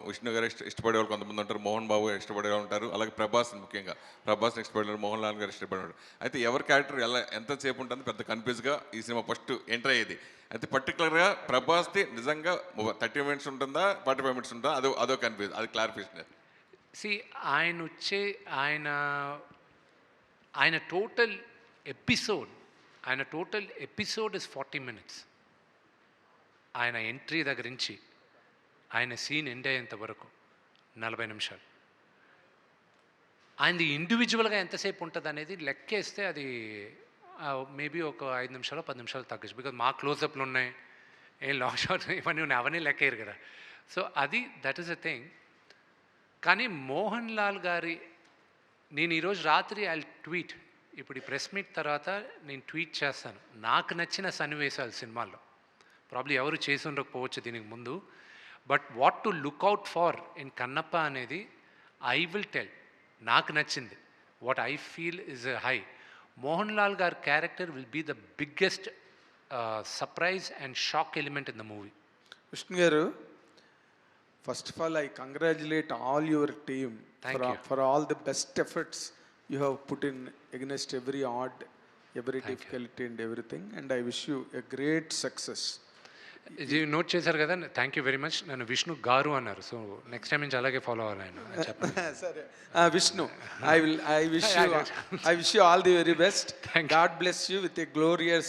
విష్ణు గారు ఇష్టపడే వాళ్ళు కొంతమంది ఉంటారు, మోహన్ బాబు గారు ఇష్టపడే వాళ్ళు ఉంటారు, అలాగే ప్రభాస్, ముఖ్యంగా ప్రభాస్ని ఇష్టపడేవారు, మోహన్ లాల్ గారు ఇష్టపడేవాడు. అయితే ఎవరి క్యారెక్టర్ ఎంతసేపు ఉంటుంది పెద్ద కన్ఫ్యూజ్గా ఈ సినిమా ఫస్ట్ ఎంటర్ అయ్యేది. అయితే పర్టికులర్గా ప్రభాస్ది నిజంగా 30 మినిట్స్ ఉంటుందా, 45 మినిట్స్ ఉంటుందా, అదో కన్ఫ్యూజ్, అది క్లారిఫికేషన్. ఆయన టోటల్ ఎపిసోడ్ ఇస్ 40 minutes. ఆయన ఎంట్రీ దగ్గర నుంచి ఆయన సీన్ ఎండ్ అయ్యేంత వరకు 40 నిమిషాలు. ఆయనది ఇండివిజువల్గా ఎంతసేపు ఉంటుంది అనేది లెక్కేస్తే అది మేబీ ఒక 5 నిమిషాలు 10 నిమిషాలు తగ్గచ్చు. బికాజ్ మా క్లోజప్లు ఉన్నాయి, ఏం లాంగ్ షాట్ ఇవన్నీ ఉన్నాయి, అవన్నీ లెక్కేయరు కదా. So that is a thing. కానీ మోహన్ లాల్ గారి, నేను ఈరోజు రాత్రి ట్వీట్, ఇప్పుడు ఈ ప్రెస్ మీట్ తర్వాత నేను ట్వీట్ చేస్తాను నాకు నచ్చిన సన్నివేశాలు సినిమాల్లో. ప్రాబ్లీ ఎవరు చేసి ఉండకపోవచ్చు దీనికి ముందు, but what to look out for in Kannappa అనేది ఐ విల్ టెల్. నాకు నచ్చింది, what I feel is high. Mohan Lal గారి character will be the biggest surprise and shock element in the movie. Vishnu garu, first of all I congratulate all your team for all the best efforts you have put in against every odd, every difficulty and everything, and I wish you a great success. ఇది నోట్ చేశారు కదా, థ్యాంక్ యూ వెరీ మచ్. నన్ను విష్ణు గారు అన్నారు, సో నెక్స్ట్ టైం నుంచి అలాగే ఫాలో అవ్వాలి ఆయన. చెప్పండి. సరే Vishnu, I wish you all the very best. God bless you with a glorious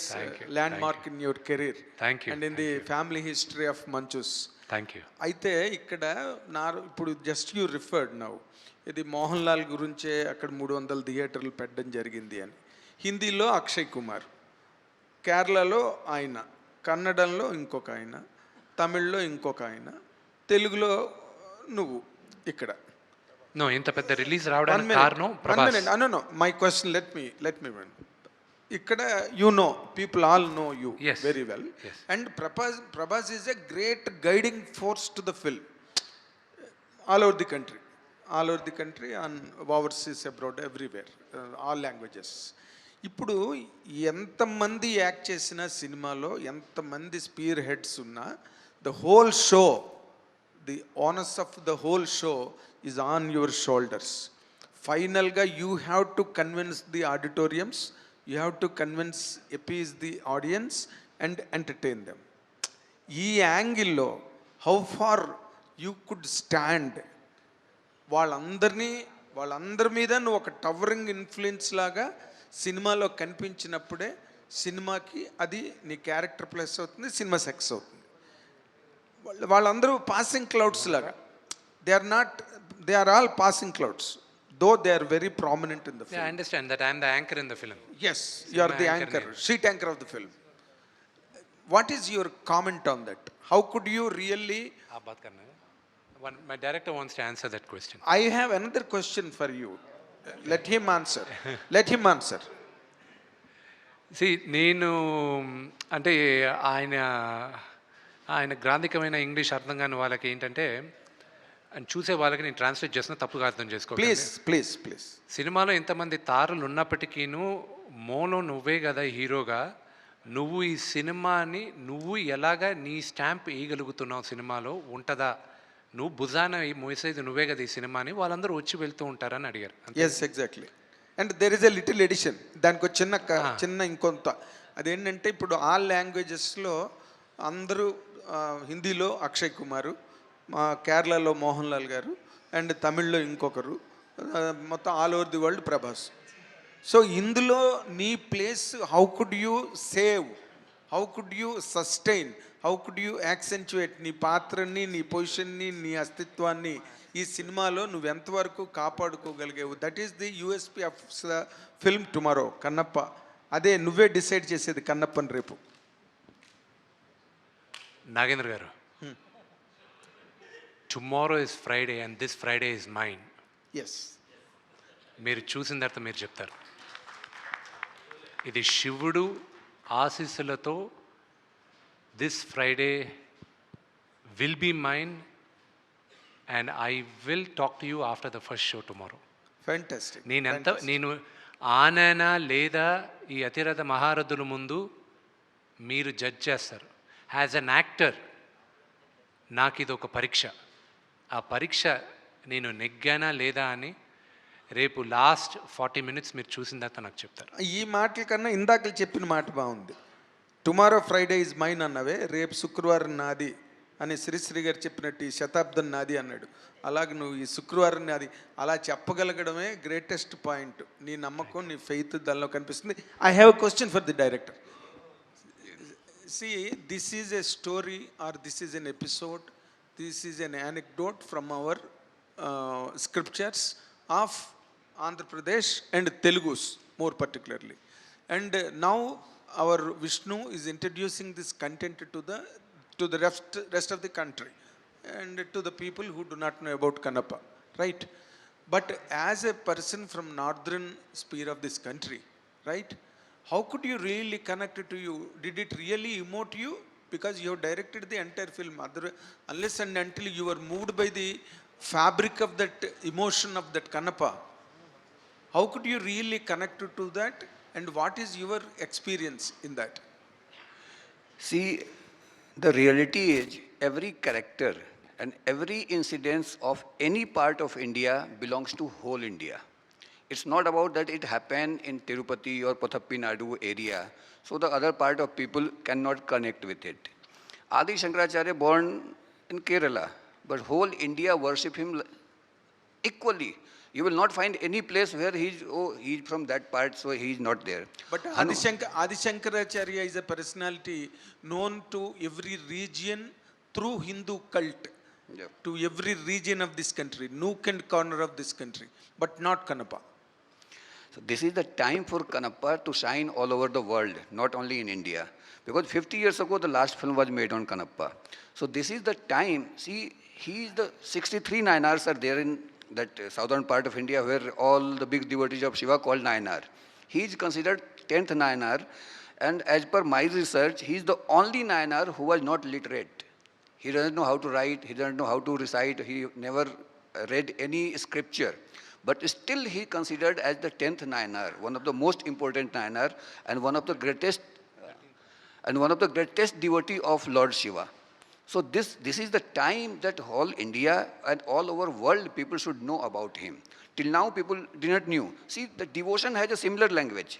landmark in your career. Thank you. And in the family history of Manchus. Thank you. అయితే ఇక్కడ ఇప్పుడు జస్ట్ యూ రిఫర్డ్ నౌ, ఇది మోహన్ లాల్ గురించే అక్కడ 300 థియేటర్లు పెట్టడం జరిగింది అని. హిందీలో అక్షయ్ కుమార్, కేరళలో ఆయన, కన్నడంలో ఇంకొక ఆయన, తమిళ్లో ఇంకొక ఆయన, తెలుగులో నువ్వు. ఇక్కడ నో, ఇంత పెద్ద రిలీజ్ రావడానికి కారణం Prabhas. No my question, let me one. ఇక్కడ you know, people all know you very well, and Prabhas is a great guiding force to the film all over the country on overseas abroad everywhere, all languages. ఇప్పుడు ఎంతమంది యాక్ట్ చేసిన సినిమాలో ఎంతమంది స్పీర్ హెడ్స్ ఉన్నా, the whole show, the honours of the whole show is on your shoulders. ఫైనల్గా you have to convince the auditoriums, you have to convince, appease the audience and entertain them. ఈ యాంగిల్లో how far you could stand, వాళ్ళందరి మీద నువ్వు ఒక టవరింగ్ ఇన్ఫ్లుయెన్స్ లాగా సినిమాలో కనిపించినప్పుడే సినిమాకి అది నీ క్యారెక్టర్ ప్లస్ అవుతుంది, సినిమా సక్సెస్ అవుతుంది. వాళ్ళందరూ పాసింగ్ క్లౌడ్స్ లాగా, they are all passing clouds, though they are very prominent in the film. I understand that I am the anchor in the film. Yes, you are the anchor, sheet anchor of the film. What is your comment on that? How could you really... My director wants to answer that question. I have another question for you. Let him answer. నేను అంటే ఆయన గ్రాంధికమైన ఇంగ్లీష్ అర్థం కాని వాళ్ళకి ఏంటంటే, అని చూసే వాళ్ళకి నేను ట్రాన్స్లేట్ చేసిన తప్పుగా అర్థం చేసుకోవాలి. ప్లీజ్. సినిమాలో ఎంతమంది తారులు ఉన్నప్పటికీను మోలో నువ్వే కదా హీరోగా, నువ్వు ఈ సినిమాని నువ్వు ఎలాగా నీ స్టాంప్ వేయగలుగుతున్నావు సినిమాలో ఉంటుందా, నువ్వు భుజాన మోసేది నువ్వే కదా ఈ సినిమాని వాళ్ళందరూ వచ్చి వెళ్తూ ఉంటారని అడిగారు. Yes, exactly. And there is a little addition, దానికి ఒక చిన్న ఇంకొంత, అదేంటంటే ఇప్పుడు ఆల్ లాంగ్వేజెస్లో అందరూ, హిందీలో అక్షయ్ కుమారు, కేరళలో మోహన్ లాల్ గారు, అండ్ తమిళ్లో ఇంకొకరు, మొత్తం all over the world Prabhas. So ఇందులో నీ place, how could you save, how could you sustain, how could you accentuate నీ పాత్రని, నీ పొజిషన్ని, నీ అస్తిత్వాన్ని ఈ సినిమాలో నువ్వు ఎంతవరకు కాపాడుకోగలిగావు? That is the USP of the film tomorrow, Kannappa. అదే నువ్వే డిసైడ్ చేసేది కన్నప్పని రేపు. Nagendra garu, tomorrow is Friday and this Friday is mine. Yes, మీరు చూసిన తర్వాత మీరు చెప్తారు. ఇది శివుడు ఆశీస్సులతో this Friday will be mine and I will talk to you after the first show tomorrow. Fantastic. నేను ఆననా లేదా ఈ అతిరథ మహారథుల ముందు మీరు జడ్జ్ చేస్తారు. యాజ్ అన్ యాక్టర్ నాకు ఇది ఒక పరీక్ష. ఆ పరీక్ష నేను నెగ్గానా లేదా అని రేపు లాస్ట్ 40 minutes మీరు చూసిన తర్వాత నాకు చెప్తారు. ఈ మాటల కన్నా ఇందాక చెప్పిన మాట బాగుంది. టుమారో ఫ్రైడే ఇస్ మైన్ అన్నవే, రేపు శుక్రవారం నాది అని శ్రీశ్రీ గారు చెప్పినట్టు ఈ శతాబ్దం నాది అన్నాడు. అలాగే నువ్వు ఈ శుక్రవారం నాది అలా చెప్పగలగడమే గ్రేటెస్ట్ పాయింట్. నీ నమ్మకం, నీ ఫెయిత్ దానిలో కనిపిస్తుంది. I have a question for the director. See, this is a story or this is an episode, this is an anecdote from our scriptures of Andhra Pradesh and Telugus more particularly. And now our Vishnu is introducing this content to the rest of the country and to the people who do not know about Kannappa, right? But as a person from northern sphere of this country, right? How could you really connect it to you? Did it really emote you? Because you have directed the entire film. Unless and until you were moved by the fabric of that emotion of that Kannappa, how could you really connect to that And what is your experience in that? See, the reality is every character and every incidence of any part of India belongs to whole India. It's not about that it happened in Tirupati or Patappi Nadu area, so the other part of people cannot connect with it. Adi Shankaracharya born in Kerala, but whole India worship him equally. You will not find any place where he's from that part, so he's not there. But Adi Shankaracharya is a personality known to every region through Hindu cult. Yeah. To every region of this country, nook and corner of this country, but not Kannappa. So this is the time for Kannappa to shine all over the world, not only in India. Because 50 years ago, the last film was made on Kannappa. So this is the time. See, the 63 Nayanars are there in that southern part of India where all the big devotees of Shiva called Nayanar. He is considered 10th Nayanar, and as per my research, he is the only Nayanar who was not literate. He doesn't know how to write, he doesn't know how to recite, he never read any scripture. But still he considered as the 10th Nayanar, one of the most important Nayanar and one of the greatest devotee of Lord Shiva. So this is the time that whole India and all over world people should know about him. Till now people did not knew. See, the devotion has a similar language.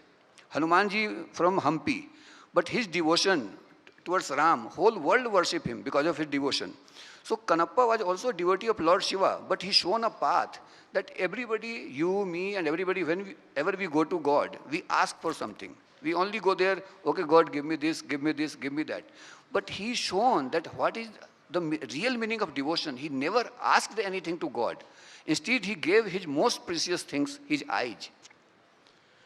Hanumanji from Hampi, but his devotion towards Ram, whole world worship him because of his devotion. So Kannappa was also a devotee of Lord Shiva, but he shown a path that everybody, you, me and everybody, whenever we go to God, we ask for something. We only go there, okay, God, give me this, give me this, give me that. But he shown that what is the real meaning of devotion. He never asked anything to God. Instead, he gave his most precious things, his eyes.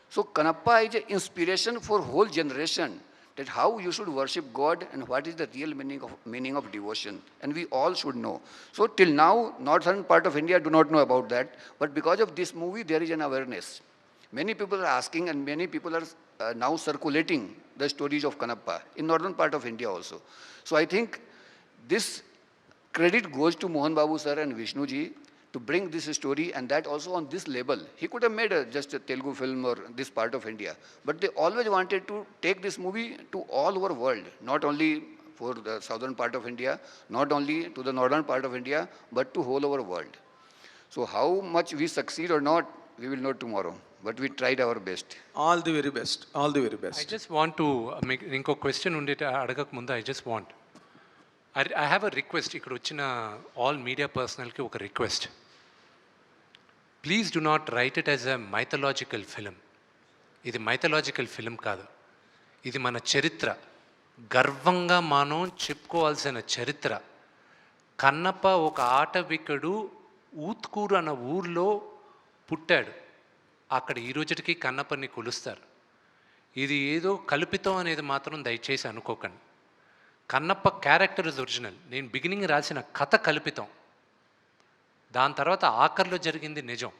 So Kannappa is an inspiration for whole generation, that how you should worship God and what is the real meaning of devotion. And we all should know. So till now, northern part of India do not know about that. But because of this movie, there is an awareness. Many people are asking and many people are now circulating the stories of Kannappa in northern part of India also. So I think this credit goes to Mohan Babu sir and Vishnu ji to bring this story, and that also on this level. He could have made just a Telugu film or this part of India, but they always wanted to take this movie to all over world, not only for the southern part of India, not only to the northern part of India, but to whole over world. So how much we succeed or not, we will know tomorrow, but we tried our best. All the very best. All the very best. I just want to make ఇంకో క్వశ్చన్ ఉండేట అడగక ముందు I just want. I have a request. ఇక్కడ వచ్చిన all media personnelకి ఒక request. Please do not right it as a mythological film. ఇది మైథలాజికల్ ఫిలిం కాదు, ఇది మన చరిత్ర, గర్వంగా మనం చెప్పుకోవాల్సిన చరిత్ర. కన్నప్ప ఒక ఆటవికుడు ఊత్కూరు అన్న ఊర్లో పుట్టాడు. అక్కడ ఈ రోజుకి కన్నప్పని కొలుస్తారు. ఇది ఏదో కల్పితం అనేది మాత్రం దయచేసి అనుకోకండి. Kannappa character is original. నేను బిగినింగ్ రాసిన కథ కల్పితం, దాని తర్వాత ఆఖరిలో జరిగింది నిజం.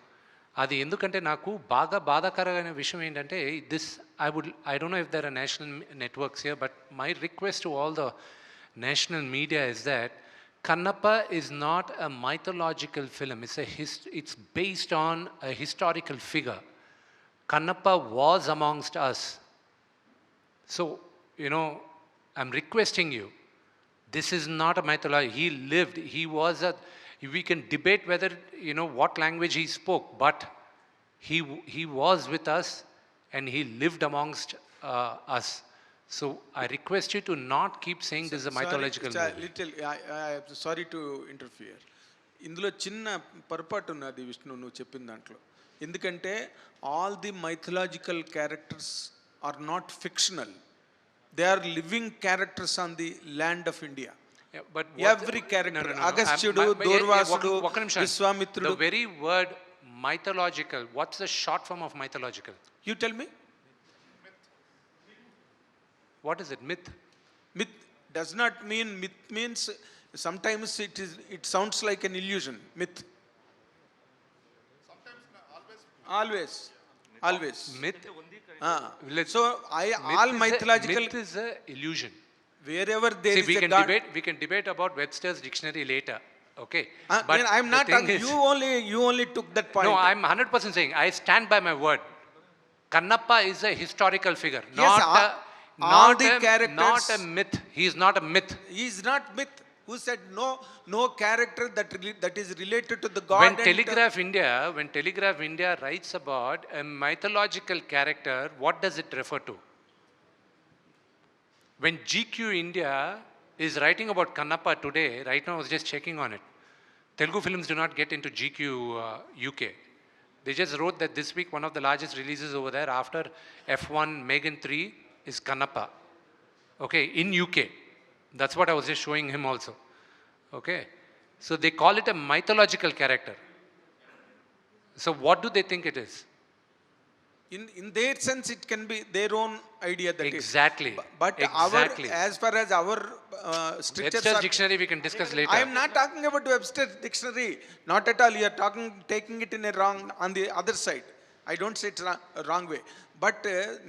అది ఎందుకంటే నాకు బాగా బాధాకరమైన విషయం ఏంటంటే I don't know if there are national networks here, but my request to all the national media is that Kannappa is not a mythological film. It's based on a historical figure. Kannappa was amongst us. So, I'm requesting you, this is not a mythology. He lived, we can debate whether, what language he spoke, but he was with us and he lived amongst us. So I request you to not keep saying this is a mythological movie. Sorry to interfere. ఇందులో చిన్న పొరపాటు ఉన్నది విష్ణు నువ్వు చెప్పిన దాంట్లో. ఎందుకంటే all the mythological characters are not fictional. They are living characters on the land of India. But every character, Agasthyudu, Durvasudu, Vishwamitra. The very word mythological, what's the short form of mythological? You tell me. What is it? Myth? Myth does not mean, myth means sometimes it sounds like an illusion. Myth. Always. Myth. So all mythological. Myth is an illusion. Wherever there is a God. We can debate about Webster's dictionary later. Okay. But I'm not. You only took that point. No, I'm 100% saying I stand by my word. Kannappa is a historical figure, Yes, all the not characters- a myth. He is not a myth. He is not myth. Who said no character that is related to the god? When Telegraph India writes about a mythological character, what does it refer to? When GQ India is writing about Kannappa today, right now I was just checking on it. Telugu films do not get into GQ UK. They just wrote that this week one of the largest releases over there after F1 Megan 3 is Kannappa. Okay, in UK. That's what I was just showing him also. Okay. So they call it a mythological character. So what do they think it is? In their sense, it can be their own idea that Exactly. is. But Exactly. as far as our strictures Webster's are, dictionary we can discuss later. I am not talking about Webster's dictionary. Not at all. You are taking it in a wrong, on the other side. I don't say it wrong way. But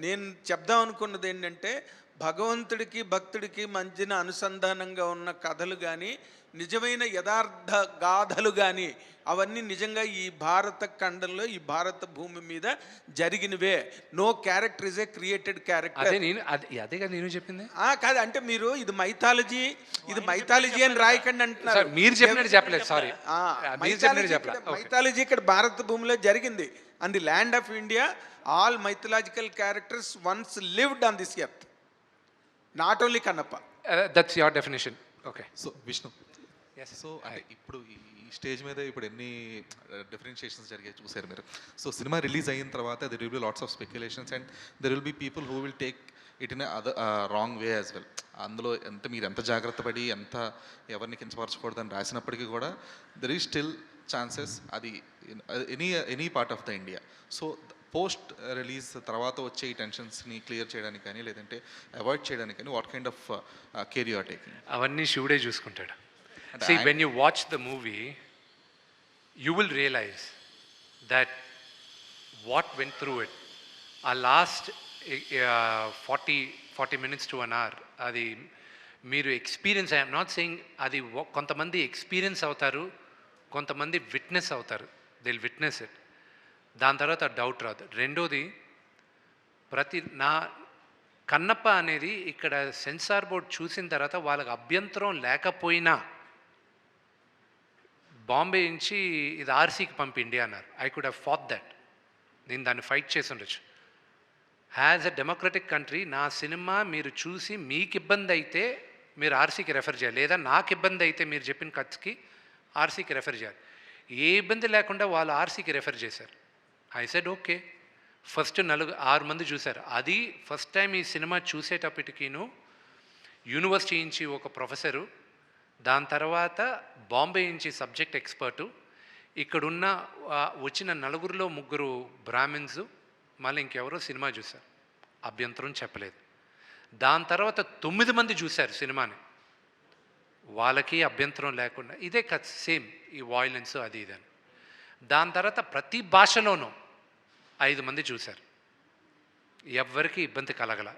నేను చెప్దాం అనుకున్నది ఏంటంటే భగవంతుడికి భక్తుడికి మధ్యన అనుసంధానంగా ఉన్న కథలు కానీ నిజమైన యథార్థ గాథలు కానీ అవన్నీ నిజంగా ఈ భారత ఖండంలో ఈ భారత భూమి మీద జరిగినవే. No character is a created character. అదేగా నేను చెప్పింది. కాదు అంటే మీరు ఇది మైథాలజీ అని రాయకండి అంటున్నారు. మీరు చెప్పినట్టు చెప్పలేదు, సారీ. మైథాలజీ ఇక్కడ భారత భూమిలో జరిగింది. On the land of India all mythological characters once lived on this earth, not only Kannappa. That's your definition. Okay. So Vishnu, so అంటే ఇప్పుడు ఈ స్టేజ్ మీద ఇప్పుడు ఎన్ని డిఫరెన్షియేషన్స్ జరిగాయి చూసారు మీరు. సో సినిమా రిలీజ్ అయిన తర్వాత there will be lots of speculations and there will be people who will take it in other wrong way as well. అందులో మీరు ఎంత జాగ్రత్త పడి ఎంత ఎవరిని కించపరచకూడదని రాసినప్పటికీ కూడా దెర్ ఈజ్ స్టిల్ ఛాన్సెస్ అది any part of the India. So post release తర్వాత వచ్చే ఈ టెన్షన్స్ని క్లియర్ చేయడానికి కానీ లేదంటే అవాయిడ్ చేయడానికి కానీ what kind of care you are taking? అవన్నీ శివుడే చూసుకుంటాడు. See, when you watch the movie, you will realize that what went through it. Our last 40 minutes to an hour, అది మీరు ఎక్స్పీరియన్స్, ఐఎమ్ నాట్ సెయింగ్ అది కొంతమంది ఎక్స్పీరియన్స్ అవుతారు, కొంతమంది విట్నెస్ అవుతారు. They will witness it. దాని తర్వాత డౌట్ రాదు. రెండోది, నా కన్నప్ప అనేది ఇక్కడ సెన్సార్ బోర్డ్ చూసిన తర్వాత వాళ్ళకి అభ్యంతరం లేకపోయినా బాంబే నుంచి ఇది ఆర్సీకి పంపి ఇండియా అన్నారు. I could have fought that. నేను దాన్ని ఫైట్ చేసి ఉండొచ్చు. యాజ్ అ డెమోక్రటిక్ కంట్రీ నా సినిమా మీరు చూసి మీకు ఇబ్బంది అయితే మీరు ఆర్సీకి రెఫర్ చేయాలి, లేదా నాకు ఇబ్బంది అయితే మీరు చెప్పిన ఖర్చుకి ఆర్సీకి రెఫర్ చేయాలి. ఏ ఇబ్బంది లేకుండా వాళ్ళు ఆర్సీకి రెఫర్ చేశారు. I said okay. ఫస్ట్ 6 మంది చూశారు. అది ఫస్ట్ టైం ఈ సినిమా చూసేటప్పటికీను యూనివర్సిటీ నుంచి ఒక ప్రొఫెసరు, దాని తర్వాత బాంబే నుంచి సబ్జెక్ట్ ఎక్స్పర్టు, ఇక్కడున్న వచ్చిన 4గురిలో 3 బ్రాహ్మిన్స్, మళ్ళీ ఇంకెవరో సినిమా చూశారు, అభ్యంతరం చెప్పలేదు. దాని తర్వాత 9 మంది చూశారు సినిమాని, వాళ్ళకి అభ్యంతరం లేకుండా. ఇదే కదా సేమ్ ఈ వాయిలెన్స్ అది ఇదని. దాని తర్వాత ప్రతి భాషలోనూ 5 మంది చూశారు, ఎవ్వరికి ఇబ్బంది కలగల.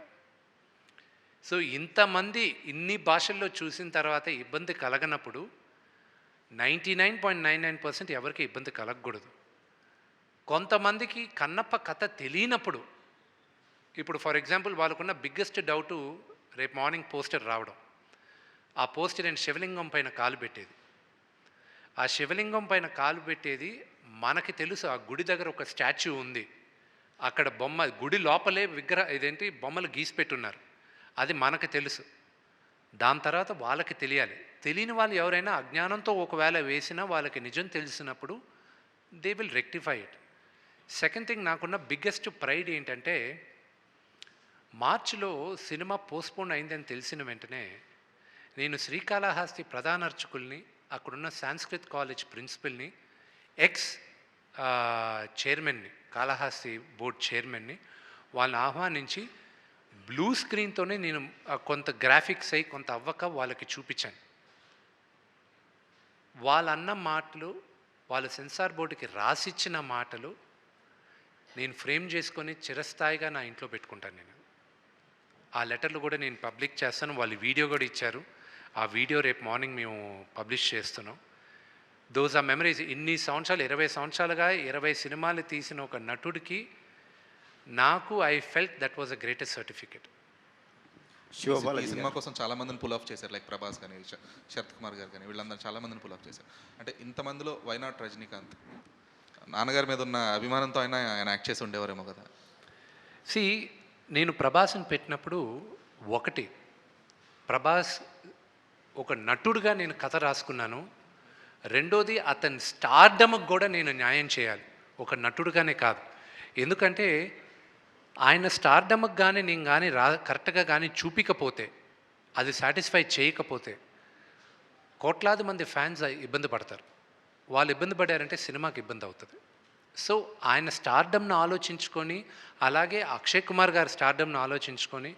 సో ఇంతమంది ఇన్ని భాషల్లో చూసిన తర్వాత ఇబ్బంది కలగనప్పుడు 99.99% ఎవరికి ఇబ్బంది కలగకూడదు. కొంతమందికి కన్నప్ప కథ తెలియనప్పుడు, ఇప్పుడు ఫర్ ఎగ్జాంపుల్ వాళ్ళకున్న బిగ్గెస్ట్ డౌటు రేపు మార్నింగ్ పోస్టర్ రావడం. ఆ పోస్టర్ నేను శివలింగం పైన కాలు పెట్టేది. ఆ శివలింగం పైన కాలు పెట్టేది మనకి తెలుసు. ఆ గుడి దగ్గర ఒక స్టాచ్యూ ఉంది, అక్కడ బొమ్మ, గుడి లోపలే బొమ్మలు గీసి పెట్టున్నారు, అది మనకు తెలుసు. దాని తర్వాత వాళ్ళకి తెలియాలి. తెలియని వాళ్ళు ఎవరైనా అజ్ఞానంతో ఒకవేళ వేసినా వాళ్ళకి నిజం తెలిసినప్పుడు they will rectify it. Second thing, నాకున్న బిగ్గెస్ట్ ప్రైడ్ ఏంటంటే మార్చిలో సినిమా పోస్ట్పోన్ అయిందని తెలిసిన వెంటనే నేను శ్రీకాళహస్తి ప్రధాన అర్చకుల్ని, అక్కడున్న సాంస్క్రిత్ కాలేజ్ ప్రిన్సిపల్ని, ఎక్స్ చైర్మన్ని, కాళహస్తి బోర్డ్ చైర్మన్ని, వాళ్ళని ఆహ్వానించి బ్లూ స్క్రీన్తోనే నేను కొంత గ్రాఫిక్స్ అయ్యి కొంత అవ్వక వాళ్ళకి చూపించాను. వాళ్ళన్న మాటలు, వాళ్ళ సెన్సార్ బోర్డుకి రాసిచ్చిన మాటలు నేను ఫ్రేమ్ చేసుకొని చిరస్థాయిగా నా ఇంట్లో పెట్టుకుంటాను. నేను ఆ లెటర్లు కూడా నేను పబ్లిక్ చేస్తాను. వాళ్ళు వీడియో కూడా ఇచ్చారు. ఆ వీడియో రేపు మార్నింగ్ మేము పబ్లిష్ చేస్తున్నాం. Those are memories. ఇన్ని సంవత్సరాలు, 20 సంవత్సరాలుగా 20 సినిమాలు తీసిన ఒక నటుడికి నాకు I felt that was a greatest certificate. ఈ సినిమా కోసం చాలా మందిని పుల్ ఆఫ్ చేశారు, లైక్ ప్రభాస్ కానీ శరత్ కుమార్ గారు కానీ వీళ్ళందరూ చాలా మందిని పుల్ ఆఫ్ చేశారు. అంటే ఇంతమందిలో వై నాట్ రజనీకాంత్? నాన్నగారి మీద ఉన్న అభిమానంతో ఆయన యాక్ట్ చేసి ఉండేవారేమో కదా. సి, నేను ప్రభాస్ని పెట్టినప్పుడు ఒకటి, ప్రభాస్ ఒక నటుడుగా నేను కథ రాసుకున్నాను. రెండోది అతని స్టార్డమ్కి కూడా నేను న్యాయం చేయాలి, ఒక నటుడుగానే కాదు. ఎందుకంటే ఆయన స్టార్డమ్కి కానీ నేను కానీ కరెక్ట్గా కానీ చూపించకపోతే, అది సాటిస్ఫై చేయకపోతే కోట్లాది మంది ఫ్యాన్స్ ఇబ్బంది పడతారు. వాళ్ళు ఇబ్బంది పడారంటే సినిమాకి ఇబ్బంది అవుతుంది. సో ఆయన స్టార్డమ్ను ఆలోచించుకొని, అలాగే అక్షయ్ కుమార్ గారి స్టార్డమ్ను ఆలోచించుకొని,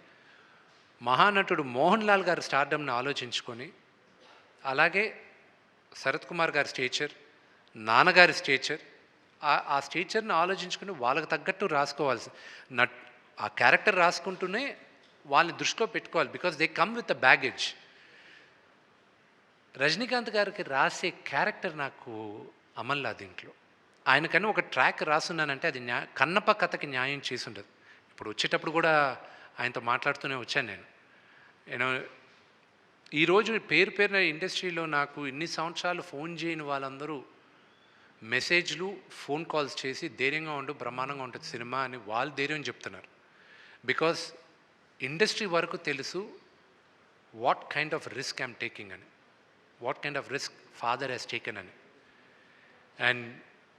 మహానటుడు మోహన్ లాల్ గారి స్టార్డమ్ను ఆలోచించుకొని, అలాగే శరత్ కుమార్ గారి స్టేచర్, నాన్నగారి స్టేచర్, ఆ స్టేచర్ని ఆలోచించుకుని వాళ్ళకి తగ్గట్టు రాసుకోవాల్సి ఆ క్యారెక్టర్ రాసుకుంటూనే వాళ్ళని దృష్టిలో పెట్టుకోవాలి. Because they come with a baggage. Rajinikanth గారికి రాసే క్యారెక్టర్ నాకు అమల్లా దీంట్లో. ఆయనకన్నా ఒక ట్రాక్ రాసున్నానంటే అది కన్నప్ప కథకి న్యాయం చేసి ఉండదు. ఇప్పుడు వచ్చేటప్పుడు కూడా ఆయనతో మాట్లాడుతూనే వచ్చాను నేను ఈరోజు పేరున ఇండస్ట్రీలో నాకు ఇన్ని సంవత్సరాలు ఫోన్ చేయని వాళ్ళందరూ మెసేజ్లు, ఫోన్ కాల్స్ చేసి ధైర్యంగా ఉండు, బ్రహ్మాండంగా ఉంటుంది సినిమా అని వాళ్ళు ధైర్యం చెప్తున్నారు. బికాస్ ఇండస్ట్రీ వరకు తెలుసు what kind of risk I'm taking అని, what kind of risk father has taken అని. అండ్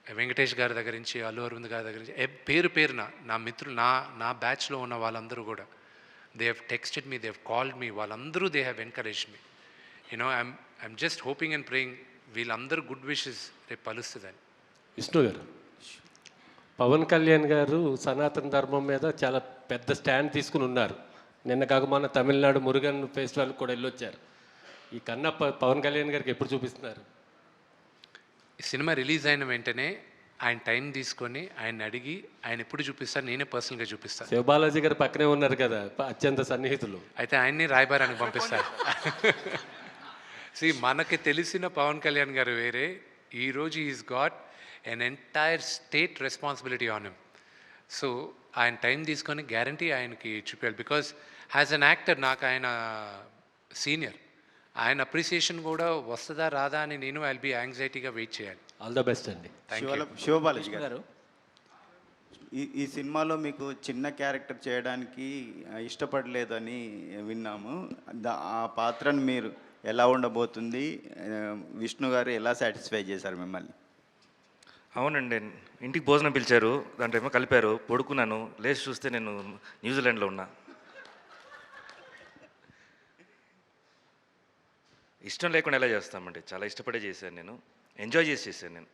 వెంకటేష్ గారి దగ్గర నుంచి, అల్లు అరవింద్ గారి దగ్గర నుంచి పేరున నా మిత్రులు, నా బ్యాచ్లో ఉన్న వాళ్ళందరూ కూడా they have texted me, they have called me, వాళ్ళందరూ they have encouraged me. I'm just hoping and praying వీళ్ళందరూ గుడ్ విషెస్ రేపు పలుస్తుందని. విష్ణు గారు, పవన్ కళ్యాణ్ గారు సనాతన ధర్మం మీద చాలా పెద్ద స్టాండ్ తీసుకుని ఉన్నారు. నిన్న కాక మన తమిళనాడు మురుగన్ ఫెస్టివల్ కూడా వెళ్ళొచ్చారు. ఈ కన్నప్ప పవన్ కళ్యాణ్ గారికి ఎప్పుడు చూపిస్తున్నారు? ఈ సినిమా రిలీజ్ అయిన వెంటనే ఆయన టైం తీసుకొని ఆయన అడిగి ఆయన ఎప్పుడు చూపిస్తారు, నేనే పర్సనల్గా చూపిస్తాను. శివబాలాజీ గారు పక్కనే ఉన్నారు కదా, అత్యంత సన్నిహితులు. అయితే ఆయన్ని రాయబారానికి పంపిస్తారు. మనకి తెలిసిన పవన్ కళ్యాణ్ గారు వేరే. ఈరోజు is got an entire state responsibility on him. So ఆయన టైం తీసుకొని గ్యారంటీ ఆయనకి చూపించాలి. బికాజ్ యాజ్ అన్ యాక్టర్ నాకు ఆయన సీనియర్, ఆయన అప్రిసియేషన్ కూడా వస్తుందా రాదా అని నేను ఐ విల్ బి యాంగ్జైటీగా వెయిట్ చేయాలి. ఆల్ ద బెస్ట్ అండి. శివబాలాజీ గారు, ఈ సినిమాలో మీకు చిన్న క్యారెక్టర్ చేయడానికి ఇష్టపడలేదని విన్నాము. ఆ పాత్రను మీరు ఎలా ఉండబోతుంది? విష్ణు గారు ఎలా సాటిస్ఫై చేశారు మిమ్మల్ని? అవునండి, ఇంటికి భోజనం పిలిచారు, దాంట్లో ఏమో కలిపారు, పడుకున్నాను, లేచి చూస్తే నేను న్యూజిలాండ్లో ఉన్నా. ఇష్టం లేకుండా ఎలా చేస్తామండి? చాలా ఇష్టపడే చేశాను, నేను ఎంజాయ్ చేశాను నేను.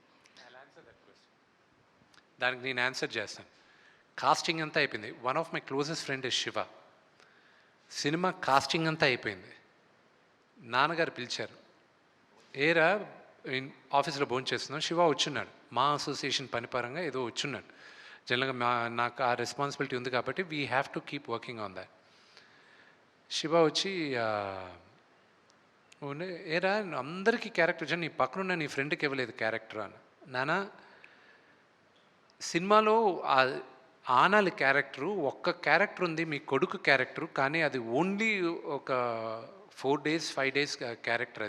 దానికి నేను ఆన్సర్ చేస్తాను. కాస్టింగ్ అంతా అయిపోయింది. One of my closest friend is Shiva. Cinema casting అంతా అయిపోయింది. నాన్నగారు పిలిచారు, ఏరా ఆఫీస్లో భోజనం చేస్తున్నాం, శివ వచ్చున్నాడు. మా అసోసియేషన్ పనిపరంగా ఏదో వచ్చున్నాడు. జనరల్గా నాకు ఆ రెస్పాన్సిబిలిటీ ఉంది కాబట్టి we have to keep working on that. Shiva వచ్చి ఏరా అందరికీ క్యారెక్టర్ వచ్చాను, నీ పక్కనున్న నీ ఫ్రెండ్కి ఇవ్వలేదు క్యారెక్టర్ అని. నానా, సినిమాలో ఆనాలి క్యారెక్టరు ఒక్క క్యారెక్టర్ ఉంది, మీ కొడుకు క్యారెక్టరు, కానీ అది ఓన్లీ ఒక 4 days 5 days క్యారెక్టర్.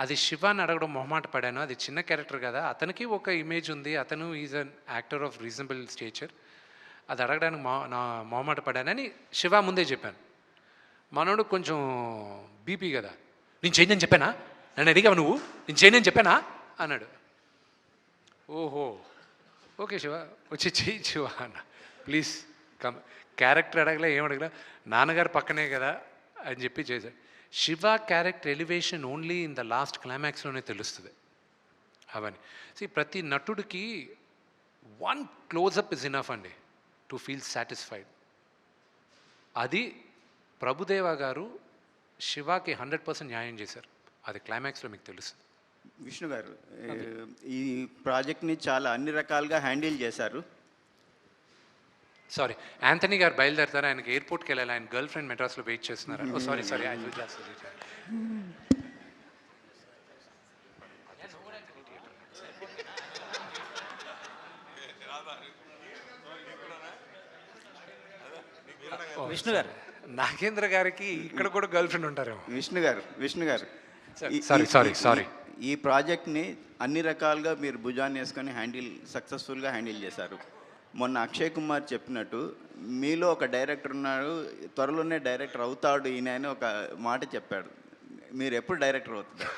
అది శివాని అడగడం మొహమాట పడాను. అది చిన్న క్యారెక్టర్ కదా, అతనికి ఒక ఇమేజ్ ఉంది, అతను is an actor of reasonable stature, అది అడగడానికి నా మొహమాట పడానని శివ ముందే చెప్పాను. మనోడు కొంచెం బీపీ కదా, నేను చేయని చెప్పానా, నన్ను అడిగావు నువ్వు, నేను చేయని చెప్పానా అన్నాడు. ఓహో ఓకే శివ, వచ్చి చెయ్యి శివ అన్న, ప్లీజ్ కమ్. క్యారెక్టర్ అడగలే, ఏం అడగలే, నాన్నగారు పక్కనే కదా అని చెప్పి చేశాడు. Shiva character elevation only in the last క్లైమాక్స్లోనే తెలుస్తుంది అవన్నీ. ప్రతి నటుడికి 1 close-up ఇస్ ఇనఫ్ అండి టు ఫీల్ సాటిస్ఫైడ్. అది ప్రభుదేవా గారు శివాకి 100% న్యాయం చేశారు. అది క్లైమాక్స్లో మీకు తెలుస్తుంది. విష్ణు గారు, ఈ ప్రాజెక్ట్ని చాలా అన్ని రకాలుగా హ్యాండిల్ చేశారు. సారీ, యాంథనీ గారు బయలుదేరుతారు, ఆయనకి ఎయిర్పోర్ట్కి వెళ్ళాలి, ఆయన గర్ల్ ఫ్రెండ్ మెడ్రాస్లో వెయిట్ చేస్తున్నారు. Oh sorry I will just Vishnu గారు, నాగేంద్ర గారికి ఇక్కడ కూడా గర్ల్ ఫ్రెండ్ ఉంటారేమో. విష్ణు గారు సారీ. ఈ ప్రాజెక్ట్ని అన్ని రకాలుగా మీరు భుజాన్ని వేసుకొని సక్సెస్ఫుల్గా హ్యాండిల్ చేశారు. మొన్న అక్షయ్ కుమార్ చెప్పినట్టు మీలో ఒక డైరెక్టర్ ఉన్నాడు, త్వరలోనే డైరెక్టర్ అవుతాడు ఈయన అని ఒక మాట చెప్పాడు. మీరు ఎప్పుడు డైరెక్టర్ అవుతారు?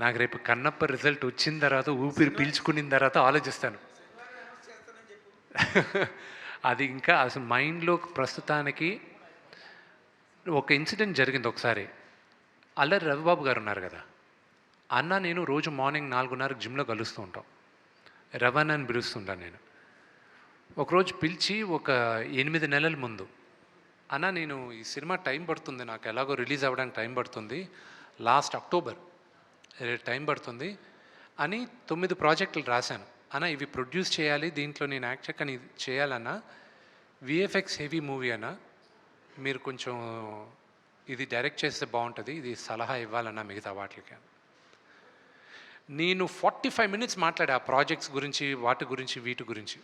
నాకు రేపు కన్నప్ప రిజల్ట్ వచ్చిన తర్వాత ఊపిరి పీల్చుకున్న తర్వాత ఆలోచిస్తాను. అది ఇంకా అసలు మైండ్లో ప్రస్తుతానికి ఒక ఇన్సిడెంట్ జరిగింది ఒకసారి. అల్లరి రవిబాబు గారు ఉన్నారు కదా, అన్న నేను రోజు మార్నింగ్ 4:30 జిమ్లో కలుస్తూ ఉంటాం. రవణ అని పిలుస్తుంటాను నేను. ఒకరోజు పిలిచి ఒక 8 నెలల ముందు, అన్న నేను ఈ సినిమా టైం పడుతుంది, నాకు ఎలాగో రిలీజ్ అవ్వడానికి టైం పడుతుంది, లాస్ట్ అక్టోబర్ టైం పడుతుంది అని 9 ప్రాజెక్టులు రాశాను. అన్న ఇవి ప్రొడ్యూస్ చేయాలి, దీంట్లో నేను యాక్ట్ కానీ చేయాలన్నా, విఎఫ్ఎక్స్ హెవీ మూవీ అన్న, మీరు కొంచెం ఇది డైరెక్ట్ చేస్తే బాగుంటుంది, ఇది సలహా ఇవ్వాలన్నా మిగతా వాటికి. నేను 45 మినిట్స్ మాట్లాడా ఆ ప్రాజెక్ట్స్ గురించి, వాటి గురించి, వీటి గురించి.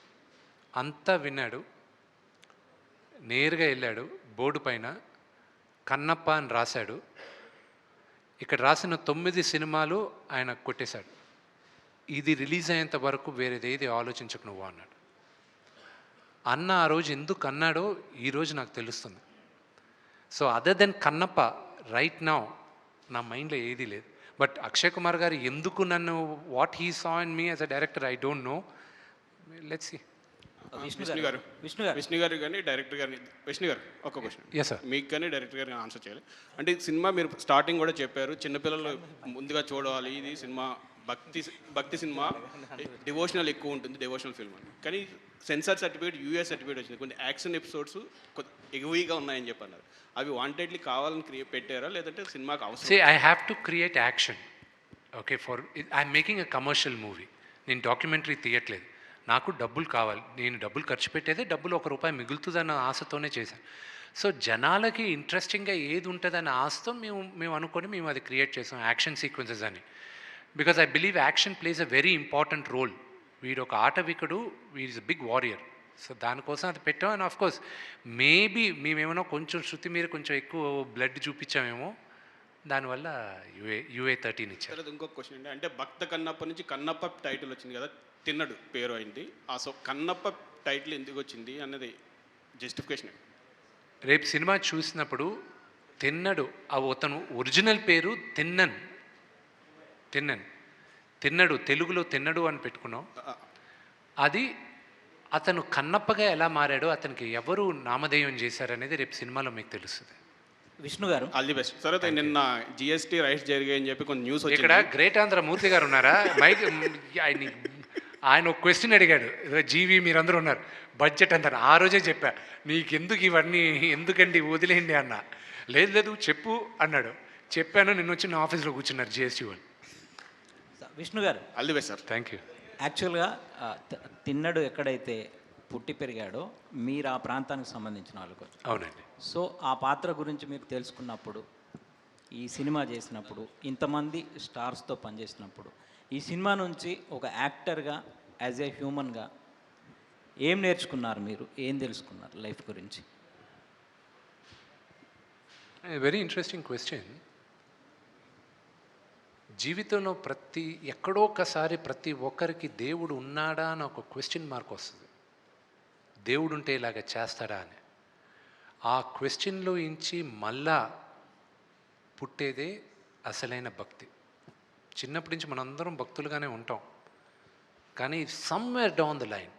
అంతా విన్నాడు. నేరుగా వెళ్ళాడు, బోర్డు పైన కన్నప్ప అని రాశాడు. ఇక్కడ రాసిన 9 సినిమాలు ఆయన కొట్టేశాడు. ఇది రిలీజ్ అయ్యేంత వరకు వేరేదేది ఆలోచించకు నువ్వు అన్నాడు. అన్న ఆ రోజు ఎందుకు అన్నాడో ఈరోజు నాకు తెలుస్తుంది. So other than Kannappa right now నా మైండ్లో ఏదీ లేదు. బట్ అక్షయ్ కుమార్ గారు ఎందుకు నన్ను, what he saw in me as a director, I don't know. Let's see. Vishnu garu కానీ డైరెక్టర్ గారిని, విష్ణు గారు ఒక క్వశ్చన్. Yes sir. మీకు కానీ డైరెక్టర్ గారిని ఆన్సర్ చేయాలి. అంటే సినిమా మీరు స్టార్టింగ్ కూడా చెప్పారు, చిన్నపిల్లలు ముందుగా చూడాలి, ఇది సినిమా భక్తి సినిమా, డివోషనల్ ఎక్కువ ఉంటుంది, డివోషనల్ ఫిల్మ్ అని. కానీ సెన్సార్ సర్టిఫికేట్, యూఎస్ సర్టిఫికేట్ వచ్చింది. కొన్ని యాక్షన్ ఎపిసోడ్స్ ఎగువీగా ఉన్నాయని చెప్పన్నారు. అవి వాంటెడ్లీ కావాలని పెట్టారా, లేదంటే సినిమాకి అవసరం? See, I have to create action. Okay, I'm making a commercial movie. నేను డాక్యుమెంటరీ తీయట్లేదు. నాకు డబ్బులు కావాలి, నేను డబ్బులు ఖర్చు పెట్టేదే డబ్బులు ₹1 మిగులుతుందన్న ఆశతోనే చేశాను. సో జనాలకి ఇంట్రెస్టింగ్గా ఏది ఉంటుందన్న ఆశతో మేము అనుకొని మేము అది క్రియేట్ చేసాం, యాక్షన్ సీక్వెన్సెస్ అని. Because I believe action plays a very important role. వీడు ఒక ఆటవికుడు, వీడ్ is a big warrior. So దానికోసం అది పెట్టాం. అండ్ ఆఫ్ కోర్స్ మేబీ మేమేమో కొంచెం శృతి మీద కొంచెం ఎక్కువ బ్లడ్ చూపించామేమో, దానివల్ల UA-13 ఇచ్చారు. తర్వాత ఇంకొక క్వశ్చన్ అండి, అంటే భక్త కన్నప్ప నుంచి కన్నప్ప టైటిల్ వచ్చింది కదా, తిన్నడు పేరు అయింది. సో కన్నప్ప టైటిల్ ఎందుకు వచ్చింది అన్నది జస్టిఫికేషన్. రేపు సినిమా చూసినప్పుడు తిన్నడు, అతను ఒరిజినల్ పేరు తిన్నడు, తెలుగులో తిన్నడు అని పెట్టుకున్నాం. అది అతను కన్నప్పగా ఎలా మారాడో, అతనికి ఎవరు నామధేయం చేశారనేది రేపు సినిమాలో మీకు తెలుస్తుంది. విష్ణు గారు ఆల్ ది బెస్ట్. తర్వాత నిన్న GST రైట్స్ జరిగాయని చెప్పి కొంచెం న్యూస్ వచ్చింది. ఇక్కడ గ్రేట్ ఆంధ్ర మూర్తి గారు ఉన్నారా? ఆయన ఒక క్వశ్చన్ అడిగాడు, జీవి మీరందరూ ఉన్నారు, బడ్జెట్ అంటారు. ఆ రోజే చెప్పా, నీకెందుకు ఇవన్నీ, ఎందుకండి వదిలేయండి అన్న. లేదు చెప్పు అన్నాడు. చెప్పాను, నిన్న వచ్చి నా ఆఫీస్లో కూర్చున్నారు GST వాళ్ళు. విష్ణు గారు all the best sir. Thank you. యాక్చువల్గా తిన్నడు ఎక్కడైతే పుట్టి పెరిగాడో మీరు ఆ ప్రాంతానికి సంబంధించిన వాళ్ళు. అవునండి. సో ఆ పాత్ర గురించి మీరు తెలుసుకున్నప్పుడు, ఈ సినిమా చేసినప్పుడు, ఇంతమంది స్టార్స్తో పనిచేసినప్పుడు, ఈ సినిమా నుంచి ఒక యాక్టర్గా, యాజ్ ఏ హ్యూమన్గా ఏం నేర్చుకున్నారు మీరు, ఏం తెలుసుకున్నారు లైఫ్ గురించి? Very interesting question. జీవితంలో ఎక్కడో ఒకసారి ప్రతి ఒక్కరికి దేవుడు ఉన్నాడా అని ఒక క్వశ్చన్ మార్క్ వస్తుంది. దేవుడు ఉంటే ఇలాగ చేస్తాడా అని. ఆ క్వశ్చన్లో ఇంచి మళ్ళా పుట్టేదే అసలైన భక్తి. చిన్నప్పటి నుంచి మనందరం భక్తులుగానే ఉంటాం, కానీ somewhere down the line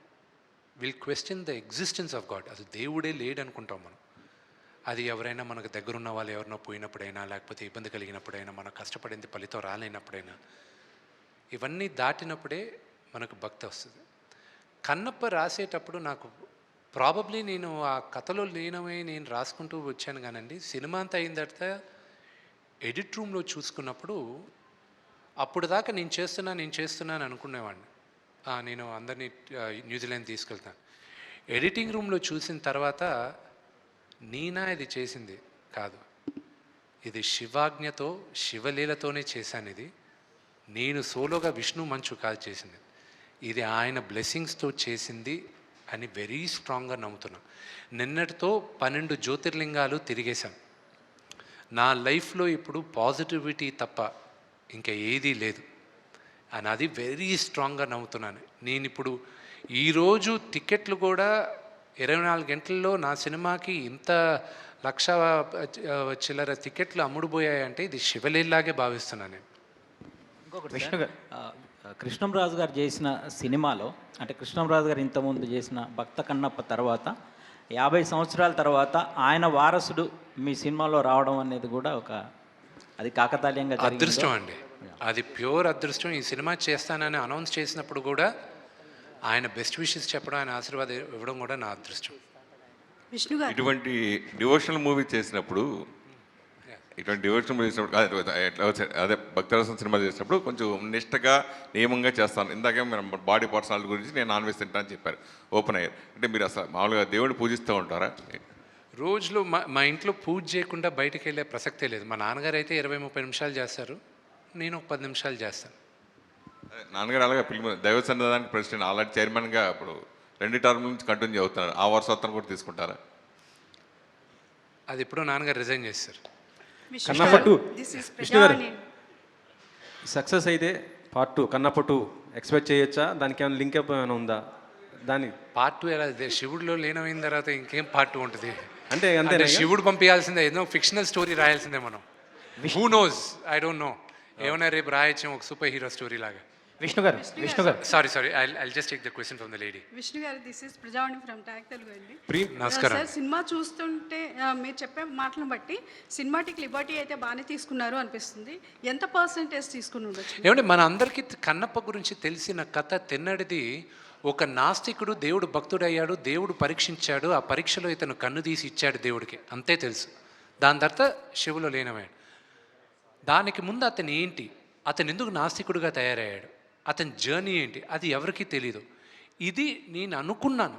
will question the existence of God. అసలు దేవుడే లేడు అనుకుంటాం మనం. అది ఎవరైనా మనకు దగ్గరున్న వాళ్ళు ఎవరినో పోయినప్పుడైనా, లేకపోతే ఇబ్బంది కలిగినప్పుడైనా, మనం కష్టపడింది ఫలితం రాలేనప్పుడైనా, ఇవన్నీ దాటినప్పుడే మనకు భక్తి వస్తుంది. కన్నప్ప రాసేటప్పుడు నాకు ప్రాబబ్లీ నేను ఆ కథలో లీనమై నేను రాసుకుంటూ వచ్చాను కానండి. సినిమా అంతా అయిన తర్వాత ఎడిట్ రూమ్లో చూసుకున్నప్పుడు, అప్పుడు దాకా నేను చేస్తున్నాను అనుకునేవాడిని. నేను అందరినీ న్యూజిలాండ్ తీసుకెళ్తాను. ఎడిటింగ్ రూమ్లో చూసిన తర్వాత నేనా ఇది చేసింది కాదు, ఇది శివాజ్ఞతో, శివలీలతోనే చేశాను. ఇది నేను సోలోగా విష్ణు మంచు కాదు చేసింది, ఇది ఆయన బ్లెస్సింగ్స్తో చేసింది అని వెరీ స్ట్రాంగ్గా నమ్ముతున్నా. నిన్నటితో 12 జ్యోతిర్లింగాలు తిరిగేశాను. నా లైఫ్లో ఇప్పుడు పాజిటివిటీ తప్ప ఇంకా ఏదీ లేదు అని అది వెరీ స్ట్రాంగ్గా నమ్ముతున్నాను. నేను ఇప్పుడు ఈరోజు టికెట్లు కూడా 24 గంటల్లో నా సినిమాకి ఇంత 1,00,000 చిల్లర టికెట్లు అమ్ముడుపోయాయంటే ఇది శివలీలాగే భావిస్తున్నాను నేను. విష్ణు గారు, కృష్ణంరాజు గారు చేసిన సినిమాలో, అంటే కృష్ణంరాజు గారు ఇంతకుముందు చేసిన భక్త కన్నప్ప తర్వాత 50 సంవత్సరాల తర్వాత ఆయన వారసుడు మీ సినిమాలో రావడం అనేది కూడా అది కాకతాళీయంగా అదృష్టం అండి, అది ప్యూర్ అదృష్టం. ఈ సినిమా చేస్తానని అనౌన్స్ చేసినప్పుడు కూడా ఆయన బెస్ట్ విషెస్ చెప్పడం, ఆయన ఆశీర్వాదం ఇవ్వడం కూడా నా అదృష్టం. ఇటువంటి డివోషనల్ మూవీ చేసినప్పుడు అదే భక్తరసం సినిమా చేసినప్పుడు కొంచెం నిష్టగా నియమంగా చేస్తాను. ఇందాకే మీరు బాడీ పర్సనాలిటీ గురించి నేను నాన్ వెజ్ తింటానని చెప్పారు, ఓపెన్ అయ్యారు. అంటే మీరు అసలు మామూలుగా దేవుడిని పూజిస్తూ ఉంటారా? రోజులో మా ఇంట్లో పూజ చేయకుండా బయటకు వెళ్ళే ప్రసక్తే లేదు. మా నాన్నగారు అయితే 20-30 నిమిషాలు చేస్తారు, నేను ఒక 10 నిమిషాలు చేస్తాను. నాన్నగారు అలాగే ఫిల్మ్ దైవ సన్నిధానానికి ప్రెసిడెంట్, ఆల్రెడీ చైర్మన్గా ఇప్పుడు 2 టర్మ్ నుంచి కంటిన్యూ అవుతున్నారు. ఆ వర్షోత్తరం కూడా తీసుకుంటారా? అది ఇప్పుడు నాన్నగారు రిజైన్ చేస్తారు. కన్నప్ప 2 విష్ణు గారు సక్సెస్ అయితే పార్ట్ 2 కన్నప్ప 2 ఎక్స్పెక్ట్ చేయొచ్చా? దానికి ఏమైనా లింక్ అప్ ఏమైనా ఉందా? దాని పార్ట్ 2 ఎలా శివుడిలో లీనమైన తర్వాత ఇంకేం పార్ట్ 2 ఉంటుంది? అంటే శివుడు పంపించాల్సిందే, ఏదో ఫిక్షనల్ స్టోరీ రాయాల్సిందే మనం. Who knows, I don't no. ఏమైనా రేపు రాయొచ్చు ఒక సూపర్ హీరో స్టోరీ లాగా. విష్ణు గారు sorry I just take the question from the lady. Vishnu గారు, this is Prajavani from tag Telugu అండి. నమస్కారం సార్, సినిమా చూస్తుంటే మీరు చెప్పే మాటలను బట్టి సినిమాటిక్ లిబర్టీ అయితే బాగానే తీసుకున్నారు అనిపిస్తుంది. ఎంత పర్సెంటేజ్ తీసుకుని ఉండొచ్చు? ఏమంటే మన అందరికీ కన్నప్ప గురించి తెలిసిన కథ తిన్నడిది. ఒక నాస్తికుడు దేవుడు భక్తుడయ్యాడు, దేవుడు పరీక్షించాడు, ఆ పరీక్షలో ఇతను కన్ను తీసి ఇచ్చాడు దేవుడికి, అంతే తెలుసు. దాని తర్వాత శివులో లీనమయ్యాడు. దానికి ముందు అతను ఏంటి, అతను ఎందుకు నాస్తికుడిగా తయారయ్యాడు, అతని జర్నీ ఏంటి, అది ఎవరికీ తెలీదు. ఇది నేను అనుకున్నాను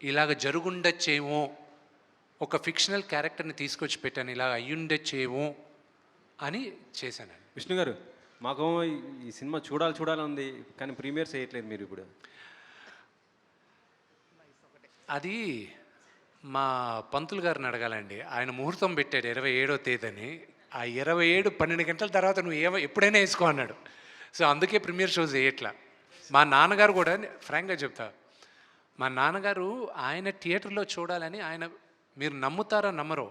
ఇలాగ జరుగుండొచ్చేమో, ఒక ఫిక్షనల్ క్యారెక్టర్ని తీసుకొచ్చి పెట్టాను, ఇలా అయ్యుండొచ్చేమో అని చేశాను. విష్ణు గారు, మాకు ఈ సినిమా చూడాలని ఉంది, కానీ ప్రీమియర్ చేయట్లేదు మీరు ఇప్పుడు. అది మా పంతులు గారిని అడగాలండి. ఆయన ముహూర్తం పెట్టాడు 27వ తేదీని. ఆ 27 12 గంటల తర్వాత నువ్వు ఎప్పుడైనా వేసుకో అన్నాడు. సో అందుకే ప్రీమియర్ షోస్ వేయట్లా. మా నాన్నగారు కూడా ఫ్రాంక్గా చెప్తా, మా నాన్నగారు ఆయన థియేటర్లో చూడాలని ఆయన, మీరు నమ్ముతారా నమ్మరో,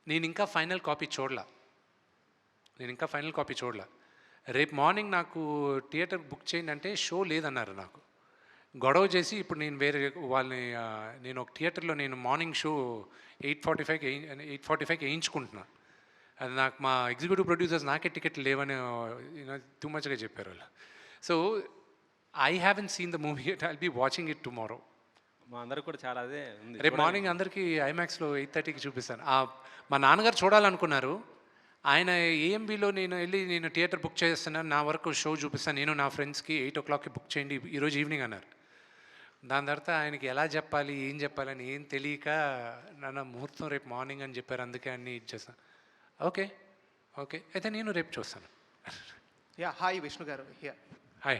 నేను ఇంకా ఫైనల్ కాపీ చూడలా. రేపు మార్నింగ్ నాకు థియేటర్ బుక్ చేయండి అంటే షో లేదన్నారు. నాకు గొడవ చేసి ఇప్పుడు నేను వేరే వాళ్ళని, నేను ఒక థియేటర్లో నేను మార్నింగ్ షో 8:45కి వేయించుకుంటున్నా. అది నాకు మా ఎగ్జిక్యూటివ్ ప్రొడ్యూసర్స్ నాకే టికెట్లు లేవని టూ మచ్గా చెప్పారు వాళ్ళు. So I haven't seen the movie, I'll be watching it tomorrow. మా అందరికి కూడా చాలా అదే ఉంది. రేపు మార్నింగ్ అందరికీ ఐమాక్స్లో 8:30కి చూపిస్తాను. మా నాన్నగారు చూడాలనుకున్నారు. ఆయన ఏఎంబీలో నేను థియేటర్ బుక్ చేస్తున్నాను, నా వరకు షో చూపిస్తాను, నేను నా ఫ్రెండ్స్కి 8 o'clockకి బుక్ చేయండి ఈరోజు ఈవినింగ్ అన్నారు. దాని తర్వాత ఆయనకి ఎలా చెప్పాలి, ఏం చెప్పాలని ఏం తెలియక నాన్న ముహూర్తం రేపు మార్నింగ్ అని చెప్పారు, అందుకే అన్నీ ఇచ్చేస్తాను. ఓకే అయితే నేను రేపు చూస్తాను. Hi Vishnu garu. Hi.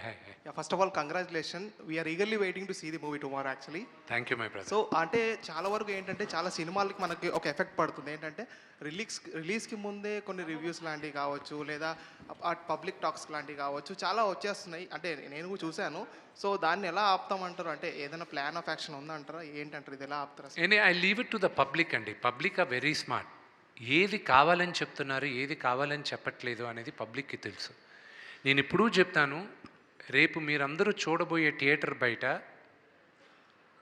First of all congratulation, we are eagerly waiting to see the movie tomorrow actually. Thank you my brother. So అంటే చాలా వరకు ఏంటంటే చాలా సినిమాలకి మనకి ఒక ఎఫెక్ట్ పడుతుంది. ఏంటంటే రిలీజ్కి ముందే కొన్ని రివ్యూస్ లాంటివి కావచ్చు, లేదా పబ్లిక్ టాక్స్ లాంటివి కావచ్చు, చాలా వచ్చేస్తున్నాయి. అంటే నేను కూడా చూశాను. సో దాన్ని ఎలా ఆపుతామంటారు? అంటే ఏదైనా ప్లాన్ ఆఫ్ యాక్షన్ ఉందంటారా, ఏంటంటారు, ఇది ఎలా ఆపుతారా? I leave it to the public అండి. Public are very smart. ఏది కావాలని చెప్తున్నారు, ఏది కావాలని చెప్పట్లేదు అనేది పబ్లిక్కి తెలుసు. నేను ఎప్పుడూ చెప్తాను, రేపు మీరందరూ చూడబోయే థియేటర్ బయట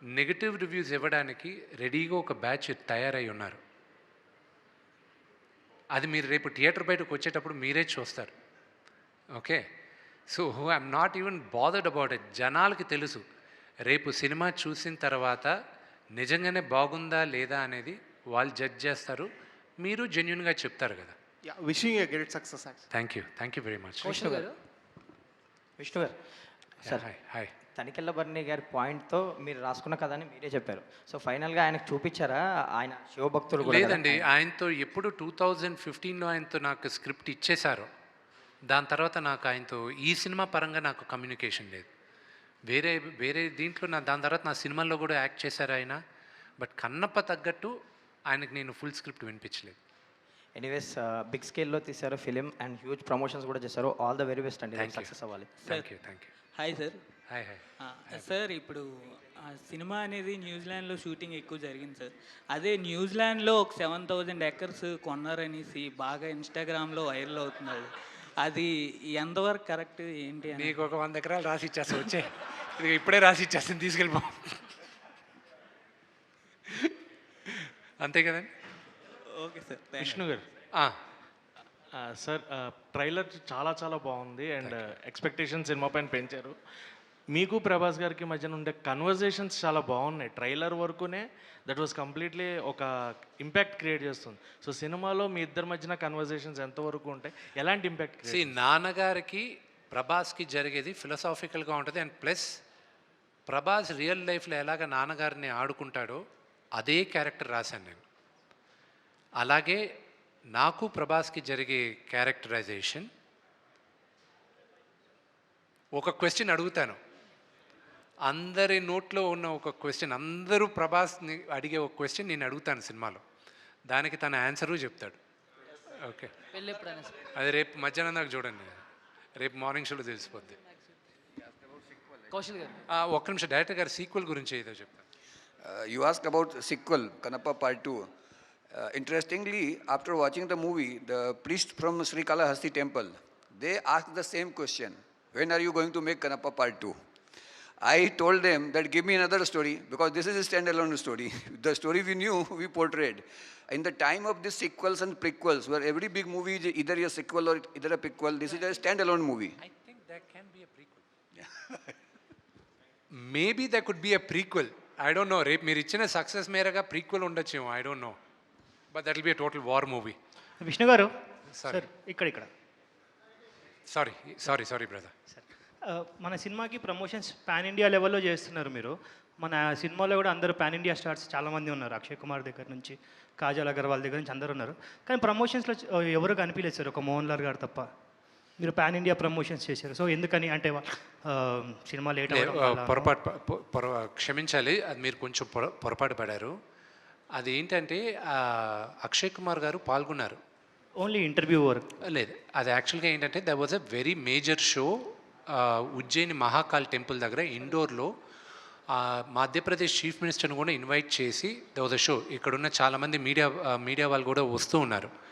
నెగటివ్ రివ్యూస్ ఇవ్వడానికి రెడీగా ఒక బ్యాచ్ తయారై ఉన్నారు. అది మీరు రేపు థియేటర్ బయటకు వచ్చేటప్పుడు మీరే చూస్తారు. Okay, so I'm not even bothered about it. జనాలకి తెలుసు రేపు సినిమా చూసిన తర్వాత నిజంగానే బాగుందా లేదా అనేది వాళ్ళు జడ్జ్ చేస్తారు. మీరు జెన్యున్గా చెప్తారు కదా. Wishing a great success. Thank you very much. Vishnu గారు సార్, హాయ్. తనికెళ్ళ బర్ని గారి పాయింట్తో మీరు రాసుకున్న కథని మీరే చెప్పారు. సో ఫైనల్గా ఆయనకు చూపించారా? ఆయన శివభక్తుడు కూడా లేదండి, ఆయనతో ఎప్పుడు 2015లో ఆయనతో నాకు స్క్రిప్ట్ ఇచ్చేశారు. దాని తర్వాత నాకు ఆయనతో ఈ సినిమా పరంగా నాకు కమ్యూనికేషన్ లేదు. వేరే వేరే దీంట్లో దాని తర్వాత నా సినిమాల్లో కూడా యాక్ట్ చేశారు ఆయన. బట్ కన్నప్ప తగ్గట్టు ఆయనకి నేను ఫుల్ స్క్రిప్ట్ వినిపించలేదు. ఎనీవేస్ బిగ్ స్కేల్లో తీశారు ఫిలిం అండ్ హ్యూజ్ ప్రమోషన్స్ కూడా చేశారు. ఆల్ ద వెరీ బెస్ట్ అండి, Thank you. సక్సెస్ అవ్వాలి. Thank you, thank you. Hi sir. Hi hi. Sir ఇప్పుడు ఆ సినిమా అనేది న్యూజిలాండ్లో షూటింగ్ ఎక్కువ జరిగింది సార్. అదే న్యూజిలాండ్లో ఒక 7,000 ఎకర్స్ కొన్నారనేసి బాగా ఇన్స్టాగ్రామ్లో వైరల్ అవుతున్నది. అది ఎంతవరకు కరెక్ట్ ఏంటి అని? నీకు ఒక 100 ఎకరాలు రాసి ఇచ్చేస్తా, వచ్చే ఇది ఇప్పుడే రాసి ఇచ్చేస్తాను, తీసుకెళ్ళిపో. అంతే కదండి. Okay sir. విష్ణు గారు సార్, ట్రైలర్ చాలా చాలా బాగుంది అండ్ ఎక్స్పెక్టేషన్ సినిమా పైన పెంచారు. మీకు ప్రభాస్ గారికి మధ్యన ఉండే కన్వర్జేషన్స్ చాలా బాగున్నాయి. ట్రైలర్ వరకునే దట్ వాస్ కంప్లీట్లీ ఒక ఇంపాక్ట్ క్రియేట్ చేస్తుంది. సో సినిమాలో మీ ఇద్దరి మధ్యన కన్వర్జేషన్స్ ఎంతవరకు ఉంటాయి, ఎలాంటి ఇంపాక్ట్? నాన్నగారికి ప్రభాస్కి జరిగేది ఫిలసాఫికల్గా ఉంటుంది. అండ్ ప్లస్ ప్రభాస్ రియల్ లైఫ్లో ఎలాగ నాన్నగారిని ఆడుకుంటాడో అదే క్యారెక్టర్ రాశాను నేను. అలాగే నాకు ప్రభాస్కి జరిగే క్యారెక్టరైజేషన్, ఒక క్వశ్చన్ అడుగుతాను, అందరి నోట్లో ఉన్న ఒక క్వశ్చన్, అందరూ ప్రభాస్ని అడిగే ఒక క్వశ్చన్ నేను అడుగుతాను సినిమాలో, దానికి తన ఆన్సరు చెప్తాడు. ఓకే, అది రేపు మధ్యాహ్నం దాకా చూడండి, రేపు మార్నింగ్ షోలో తెలిసిపోద్ది. ఒక్క నిమిషం, డైరెక్టర్ గారు సీక్వెల్ గురించి ఏదో చెప్తాను. You asked about sequel, Kanappa Part 2. Interestingly, after watching the movie, the priest from Srikalahasti temple, they asked the same question. When are you going to make Kanappa Part 2? I told them that give me another story, because this is a standalone story. The story we knew, we portrayed. In the time of these sequels and prequels, where every big movie is either a sequel or either a prequel, this is a standalone movie. I think there can be a prequel. Maybe there could be a prequel. I don't know. రేపు మీరు ఇచ్చిన సక్సెస్ మేరగా ప్రీక్వెల్ ఉండొచ్చేమో, I don't no. But that will be a total war movie. Vishnu గారు సార్, ఇక్కడ సారీ బ్రదర్. మన సినిమాకి ప్రమోషన్స్ పాన్ ఇండియా లెవెల్లో చేస్తున్నారు మీరు. మన సినిమాలో కూడా అందరూ పాన్ ఇండియా స్టార్స్ చాలామంది ఉన్నారు. అక్షయ్ కుమార్ దగ్గర నుంచి, కాజల్ అగర్వాల్ దగ్గర నుంచి అందరూ ఉన్నారు. కానీ ప్రమోషన్స్లో ఎవరు కనిపించలేదు సార్, ఒక మోహన్ లాల్ గారు తప్ప. మీరు పాన్ ఇండియా ప్రమోషన్స్ చేశారు, సో ఎందుకని? అంటే సినిమా లేట్ క్షమించాలి, అది మీరు కొంచెం పొరపాటు పడారు. అది ఏంటంటే అక్షయ్ కుమార్ గారు పాల్గొన్నారు, ఓన్లీ ఇంటర్వ్యూ వర్క్ లేదు. అది యాక్చువల్గా ఏంటంటే there was a very major show Ujjain Mahakal temple దగ్గర ఇండోర్లో. మధ్యప్రదేశ్ చీఫ్ మినిస్టర్ని కూడా ఇన్వైట్ చేసి దర్ వాజ్ అ షో. ఇక్కడున్న చాలామంది మీడియా వాళ్ళు కూడా వస్తూ ఉన్నారు.